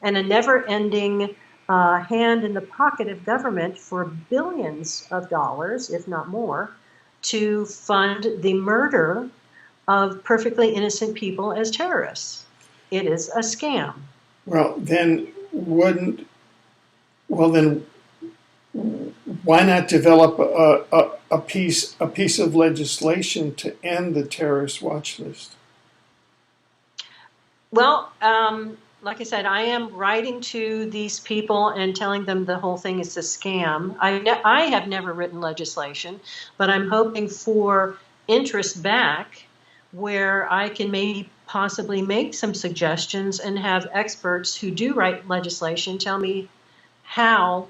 and a never-ending hand in the pocket of government for billions of dollars, if not more, to fund the murder of perfectly innocent people as terrorists. It is a scam. Well, then why not develop a piece of legislation to end the terrorist watch list? Well, like I said, I am writing to these people and telling them the whole thing is a scam. I have never written legislation, but I'm hoping for interest back, where I can maybe possibly make some suggestions and have experts who do write legislation tell me how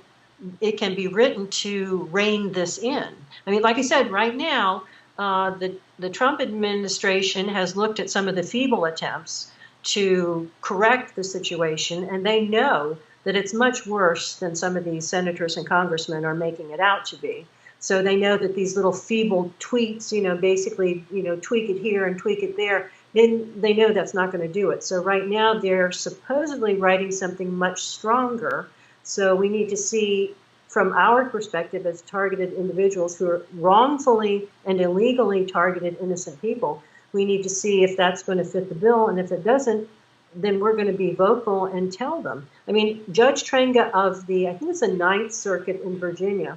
it can be written to rein this in. I mean, like I said, right now, the Trump administration has looked at some of the feeble attempts to correct the situation, and they know that it's much worse than some of these senators and congressmen are making it out to be. So they know that these little feeble tweaks, basically, tweak it here and tweak it there, they know that's not going to do it. So right now they're supposedly writing something much stronger. So we need to see, from our perspective as targeted individuals who are wrongfully and illegally targeted innocent people, we need to see if that's going to fit the bill. And if it doesn't, then we're going to be vocal and tell them. I mean, Judge Trenga of I think it's the Ninth Circuit in Virginia,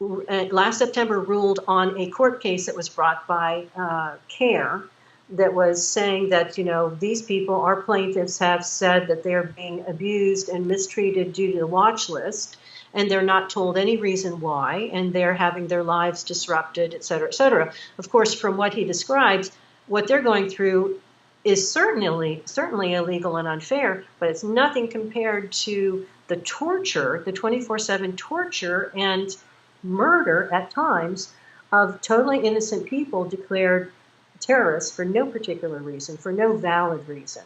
last September ruled on a court case that was brought by CARE that was saying that, these people, our plaintiffs, have said that they're being abused and mistreated due to the watch list, and they're not told any reason why, and they're having their lives disrupted, et cetera, et cetera. Of course, from what he describes, what they're going through is certainly illegal and unfair, but it's nothing compared to the torture, the 24/7 torture and murder at times of totally innocent people declared terrorists for no particular reason, for no valid reason.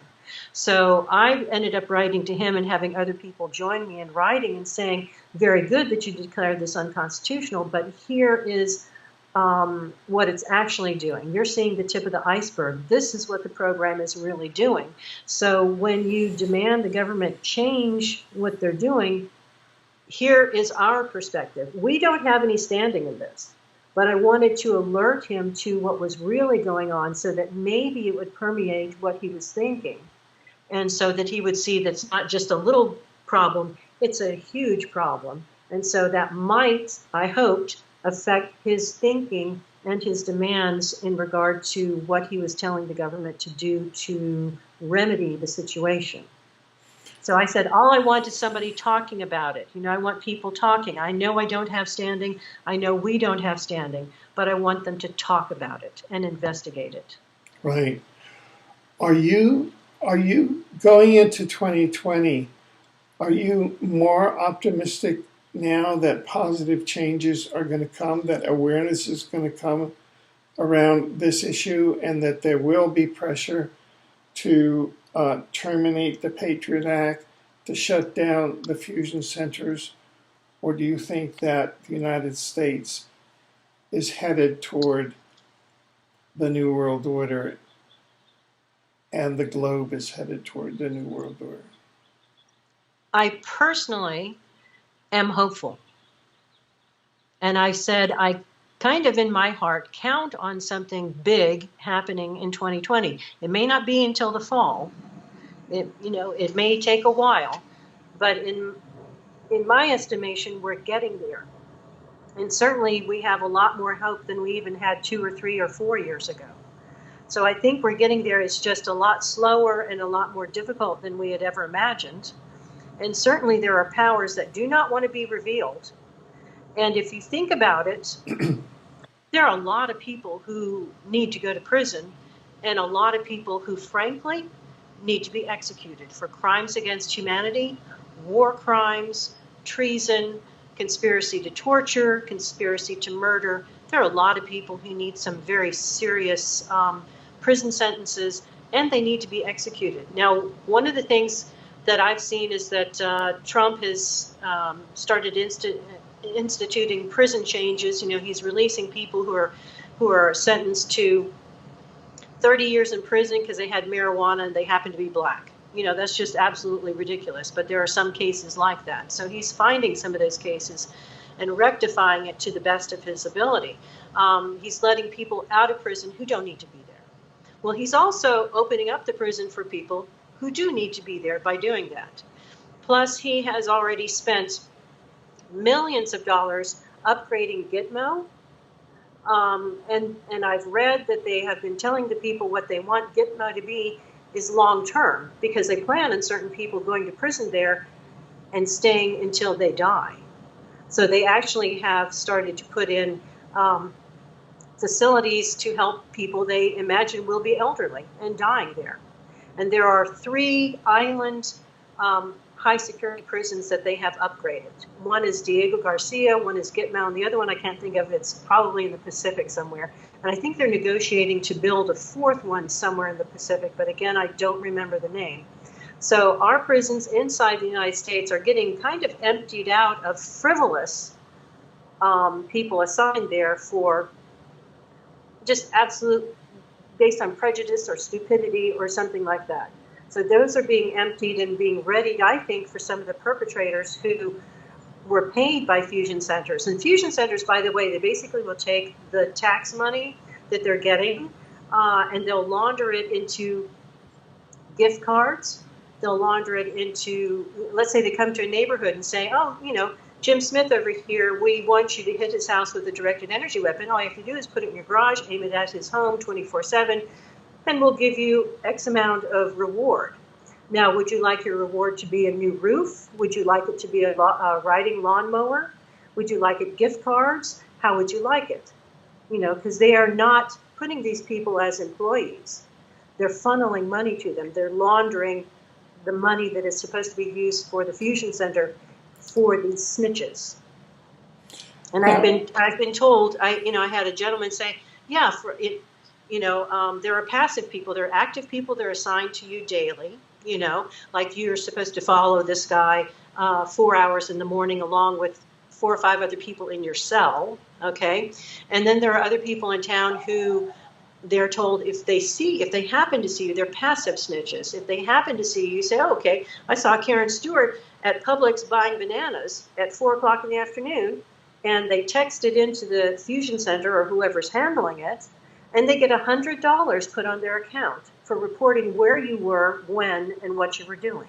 So I ended up writing to him and having other people join me in writing and saying, very good that you declared this unconstitutional, but here is what it's actually doing. You're seeing the tip of the iceberg. This is what the program is really doing. So when you demand the government change what they're doing, here is our perspective. We don't have any standing in this, but I wanted to alert him to what was really going on so that maybe it would permeate what he was thinking, and so that he would see that's not just a little problem, it's a huge problem. And so that might, I hoped, affect his thinking and his demands in regard to what he was telling the government to do to remedy the situation. So I said, all I want is somebody talking about it. I want people talking. I know I don't have standing. I know we don't have standing, but I want them to talk about it and investigate it. Right. Are you going into 2020? Are you more optimistic now that positive changes are going to come, that awareness is going to come around this issue, and that there will be pressure to terminate the Patriot Act, to shut down the fusion centers? Or do you think that the United States is headed toward the New World Order and the globe is headed toward the New World Order? I personally am hopeful. And I said, I kind of in my heart count on something big happening in 2020. It may not be until the fall. It may take a while, but in my estimation, we're getting there. And certainly we have a lot more hope than we even had 2 or 3 or 4 years ago. So I think we're getting there. It's just a lot slower and a lot more difficult than we had ever imagined. And certainly there are powers that do not want to be revealed. And if you think about it, there are a lot of people who need to go to prison and a lot of people who, frankly, need to be executed for crimes against humanity, war crimes, treason, conspiracy to torture, conspiracy to murder. There are a lot of people who need some very serious prison sentences, and they need to be executed. Now, one of the things that I've seen is that Trump has started instituting prison changes. He's releasing people who are sentenced to 30 years in prison because they had marijuana and they happen to be black. That's just absolutely ridiculous. But there are some cases like that. So he's finding some of those cases and rectifying it to the best of his ability. He's letting people out of prison who don't need to be there. Well, he's also opening up the prison for people who do need to be there by doing that. Plus, he has already spent millions of dollars upgrading Gitmo. And I've read that they have been telling the people what they want Gitmo to be is long term, because they plan on certain people going to prison there and staying until they die. So they actually have started to put in facilities to help people they imagine will be elderly and dying there. And there are 3 island high security prisons that they have upgraded. One is Diego Garcia, one is Gitmo, and the other one I can't think of. It's probably in the Pacific somewhere. And I think they're negotiating to build a 4th one somewhere in the Pacific, but again, I don't remember the name. So our prisons inside the United States are getting kind of emptied out of frivolous people assigned there for just absolute, based on prejudice or stupidity or something like that. So those are being emptied and being readied, I think, for some of the perpetrators who were paid by fusion centers. And fusion centers, by the way, they basically will take the tax money that they're getting and they'll launder it into gift cards. They'll launder it into, let's say they come to a neighborhood and say, oh, Jim Smith over here, we want you to hit his house with a directed energy weapon. All you have to do is put it in your garage, aim it at his home 24/7, and we'll give you X amount of reward. Now, would you like your reward to be a new roof? Would you like it to be a riding lawnmower? Would you like it gift cards? How would you like it? Because they are not putting these people as employees. They're funneling money to them. They're laundering the money that is supposed to be used for the fusion center for these snitches. And I've been told, I had a gentleman say, yeah, for it. There are passive people, there are active people, they're assigned to you daily, like you're supposed to follow this guy 4 hours in the morning along with 4 or 5 other people in your cell, okay? And then there are other people in town who they're told if they happen to see you, they're passive snitches. If they happen to see you, you say, oh, okay, I saw Karen Stewart at Publix buying bananas at 4 o'clock in the afternoon, and they text it into the fusion center or whoever's handling it, and they get $100 put on their account for reporting where you were, when, and what you were doing.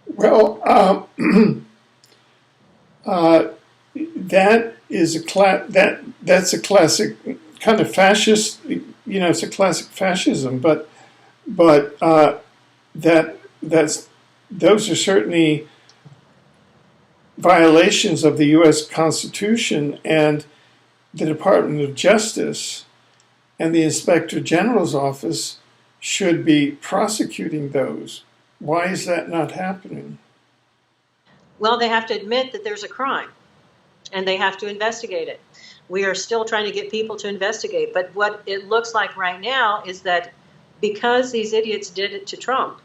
Well, that is that's a classic kind of fascist. It's a classic fascism. But those are certainly violations of the U.S. Constitution, and the Department of Justice and the Inspector General's office should be prosecuting those. Why is that not happening? Well, they have to admit that there's a crime, and they have to investigate it. We are still trying to get people to investigate, but what it looks like right now is that because these idiots did it to Trump,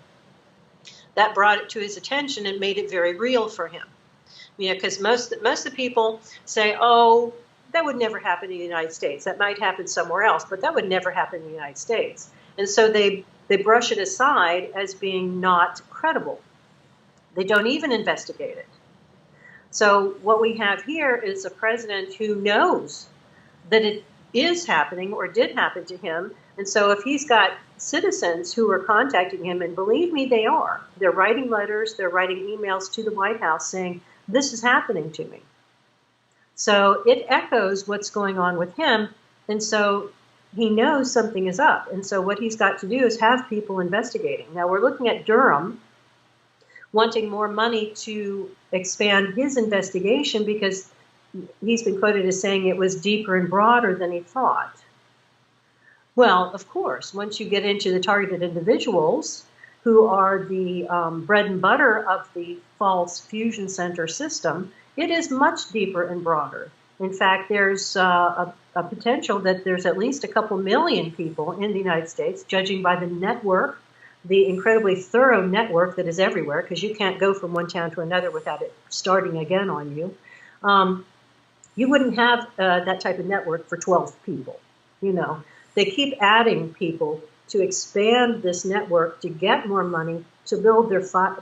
that brought it to his attention and made it very real for him. Because most of the people say, oh, that would never happen in the United States. That might happen somewhere else, but that would never happen in the United States. And so they brush it aside as being not credible. They don't even investigate it. So what we have here is a president who knows that it is happening or did happen to him. And so if he's got citizens who are contacting him, and believe me, they're writing letters, they're writing emails to the White House saying, this is happening to me. So it echoes what's going on with him. And so he knows something is up. And so what he's got to do is have people investigating. Now we're looking at Durham wanting more money to expand his investigation because he's been quoted as saying it was deeper and broader than he thought. Well, of course, once you get into the targeted individuals who are the bread and butter of the false fusion center system, it is much deeper and broader. In fact, there's a potential that there's at least a couple million people in the United States, judging by the network, the incredibly thorough network that is everywhere, because you can't go from one town to another without it starting again on you. You wouldn't have that type of network for 12 people. They keep adding people to expand this network to get more money to build their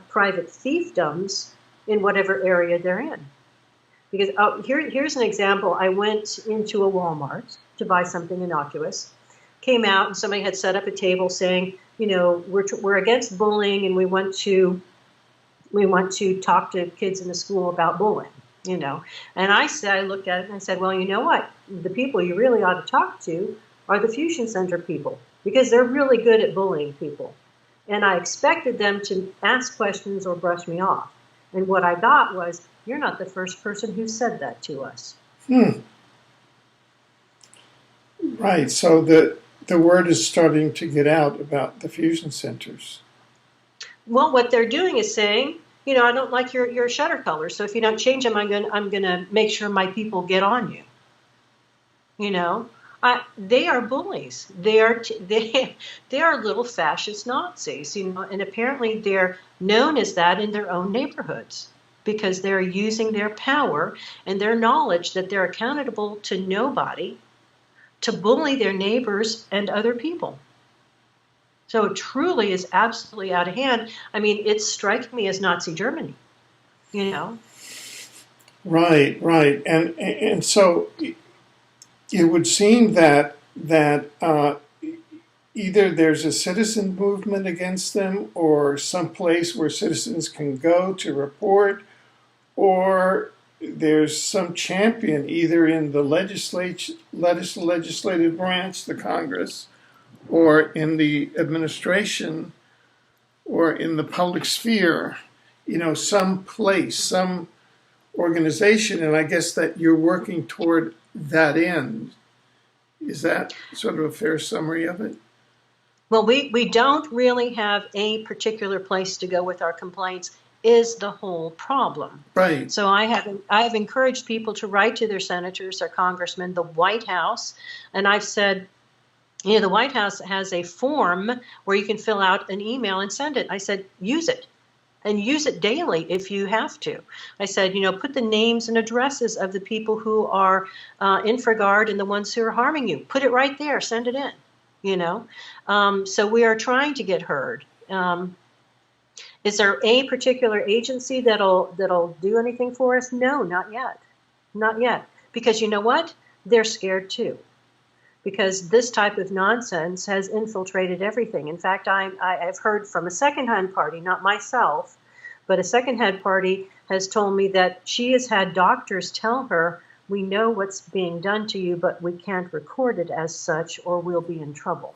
private fiefdoms in whatever area they're in. Because here's an example. I went into a Walmart to buy something innocuous, came out, and somebody had set up a table saying, we're against bullying, and we want to talk to kids in the school about bullying. And I looked at it and I said, well, you know what? The people you really ought to talk to are the fusion center people, because they're really good at bullying people. And I expected them to ask questions or brush me off. And what I got was, you're not the first person who said that to us. Right. So the word is starting to get out about the fusion centers. Well, what they're doing is saying, I don't like your shutter colors, so if you don't change them, I'm gonna make sure my people get on you. They are bullies. They are little fascist Nazis, and apparently they're known as that in their own neighborhoods because they're using their power and their knowledge that they're accountable to nobody to bully their neighbors and other people. So it truly is absolutely out of hand. I mean, it's striking me as Nazi Germany, Right. And so it would seem that either there's a citizen movement against them, or some place where citizens can go to report, or there's some champion either in the legislative branch, the Congress, or in the administration, or in the public sphere, some place, some organization, and I guess that you're working toward that end. Is that sort of a fair summary of it? Well, we don't really have a particular place to go with our complaints is the whole problem. Right. So I have encouraged people to write to their senators, their congressmen, the White House, and I've said, the White House has a form where you can fill out an email and send it. I said, use it. And use it daily if you have to. I said, put the names and addresses of the people who are infrared and the ones who are harming you. Put it right there. Send it in. So we are trying to get heard. Is there a particular agency that'll do anything for us? No, not yet. Not yet. Because you know what? They're scared too. Because this type of nonsense has infiltrated everything. In fact, I've heard from a secondhand party, not myself, but a secondhand party has told me that she has had doctors tell her, we know what's being done to you, but we can't record it as such or we'll be in trouble.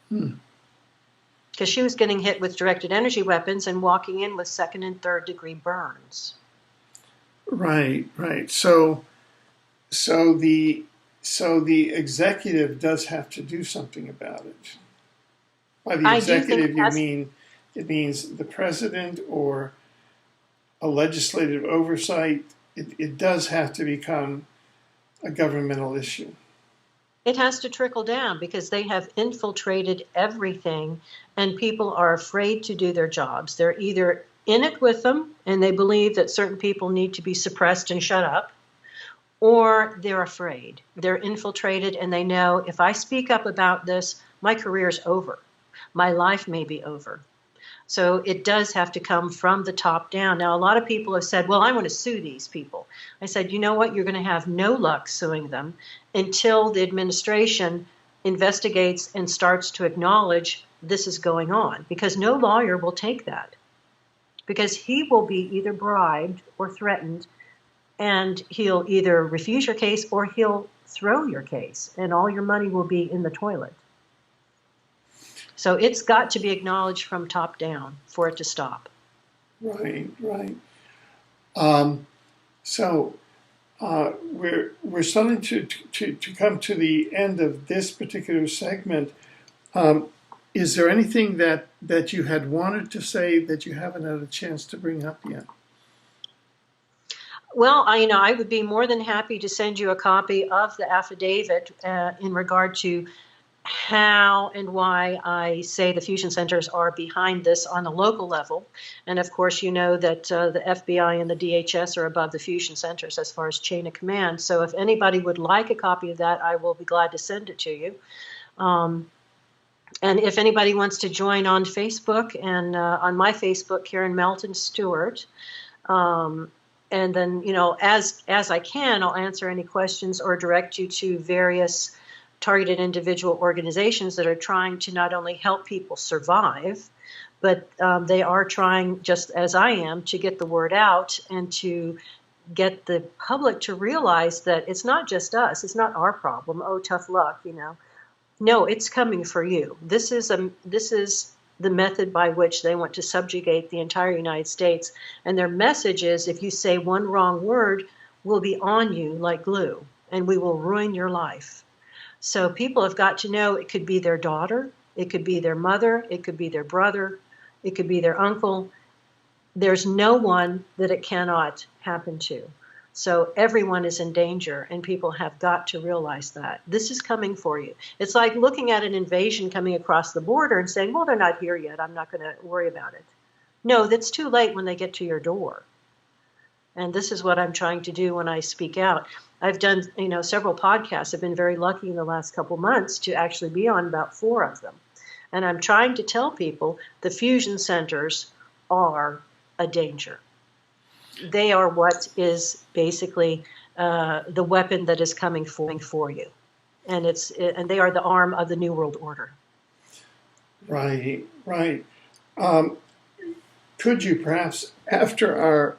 Because she was getting hit with directed energy weapons and walking in with 2nd and 3rd degree burns. Right. So the executive does have to do something about it. By the executive, you mean it means the president or a legislative oversight, it does have to become a governmental issue. It has to trickle down because they have infiltrated everything and people are afraid to do their jobs. They're either in it with them and they believe that certain people need to be suppressed and shut up, or they're afraid. They're infiltrated and they know if I speak up about this, my career's over. My life may be over. So it does have to come from the top down. Now, a lot of people have said, well, I want to sue these people. I said, you know what? You're going to have no luck suing them until the administration investigates and starts to acknowledge this is going on, because no lawyer will take that, because he will be either bribed or threatened, and he'll either refuse your case or he'll throw your case, and all your money will be in the toilet. So it's got to be acknowledged from top down for it to stop. Right. So we're starting to come to the end of this particular segment. Is there anything that you had wanted to say that you haven't had a chance to bring up yet? Well, I would be more than happy to send you a copy of the affidavit in regard to how and why I say the fusion centers are behind this on the local level. And of course, you know that the FBI and the DHS are above the fusion centers as far as chain of command. So if anybody would like a copy of that, I will be glad to send it to you. And if anybody wants to join on Facebook, and on my Facebook, Karen Melton Stewart, and then, as I can, I'll answer any questions or direct you to various targeted individual organizations that are trying to not only help people survive, but they are trying, just as I am, to get the word out and to get the public to realize that it's not just us. It's not our problem. Oh, tough luck, No, it's coming for you. This is the method by which they want to subjugate the entire United States. And their message is, if you say one wrong word, we'll be on you like glue, and we will ruin your life. So people have got to know it could be their daughter, it could be their mother, it could be their brother, it could be their uncle. There's no one that it cannot happen to. So everyone is in danger, and people have got to realize that. This is coming for you. It's like looking at an invasion coming across the border and saying, well, they're not here yet, I'm not going to worry about it. No, that's too late when they get to your door. And this is what I'm trying to do when I speak out. I've done, several podcasts. I've been very lucky in the last couple months to actually be on about 4 of them. And I'm trying to tell people the fusion centers are a danger. They are what is basically the weapon that is coming for you. And they are the arm of the New World Order. Right. Could you perhaps, after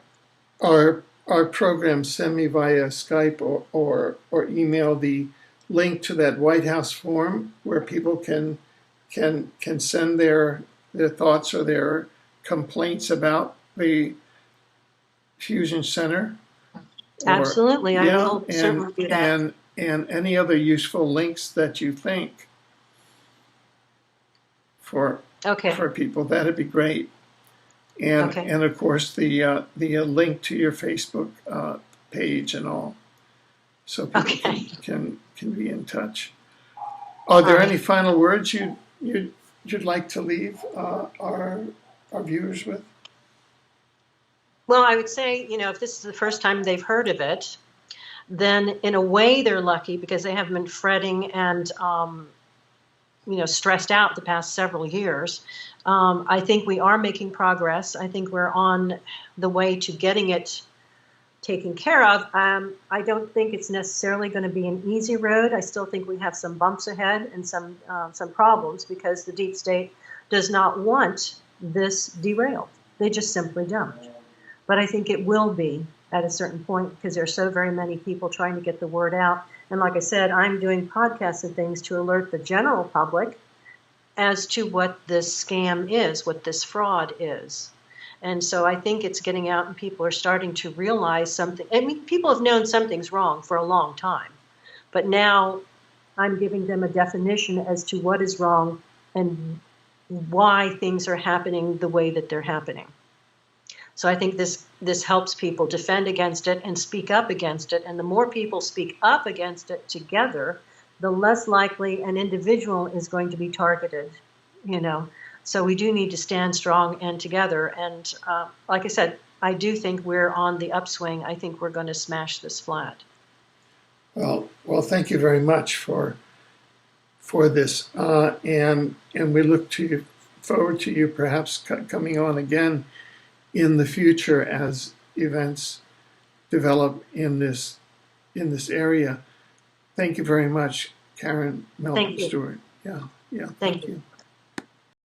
our program, send me via Skype or email the link to that White House form where people can send their thoughts or their complaints about the Fusion Center? Absolutely, I will certainly do that. And any other useful links that you think for people, that'd be great. And of course the link to your Facebook page and all, so people can be in touch. Are there any final words you'd like to leave our viewers with? Well, I would say, if this is the first time they've heard of it, then in a way they're lucky because they have been fretting and stressed out the past several years. I think we are making progress. I think we're on the way to getting it taken care of. I don't think it's necessarily going to be an easy road. I still think we have some bumps ahead and some problems because the deep state does not want this derailed. They just simply don't. But I think it will be at a certain point because there are so very many people trying to get the word out. And like I said, I'm doing podcasts and things to alert the general public as to what this scam is, what this fraud is. And so I think it's getting out and people are starting to realize something. I mean, people have known something's wrong for a long time. But now I'm giving them a definition as to what is wrong and why things are happening the way that they're happening. So I think this helps people defend against it and speak up against it. And the more people speak up against it together, the less likely an individual is going to be targeted, you know. So we do need to stand strong and together. And like I said, I do think we're on the upswing. I think we're going to smash this flat. Well, thank you very much for this, and we look forward to you perhaps coming on again in the future as events develop in this area. Thank you very much, Karen, Melton, Stewart. Yeah, Thank you. you.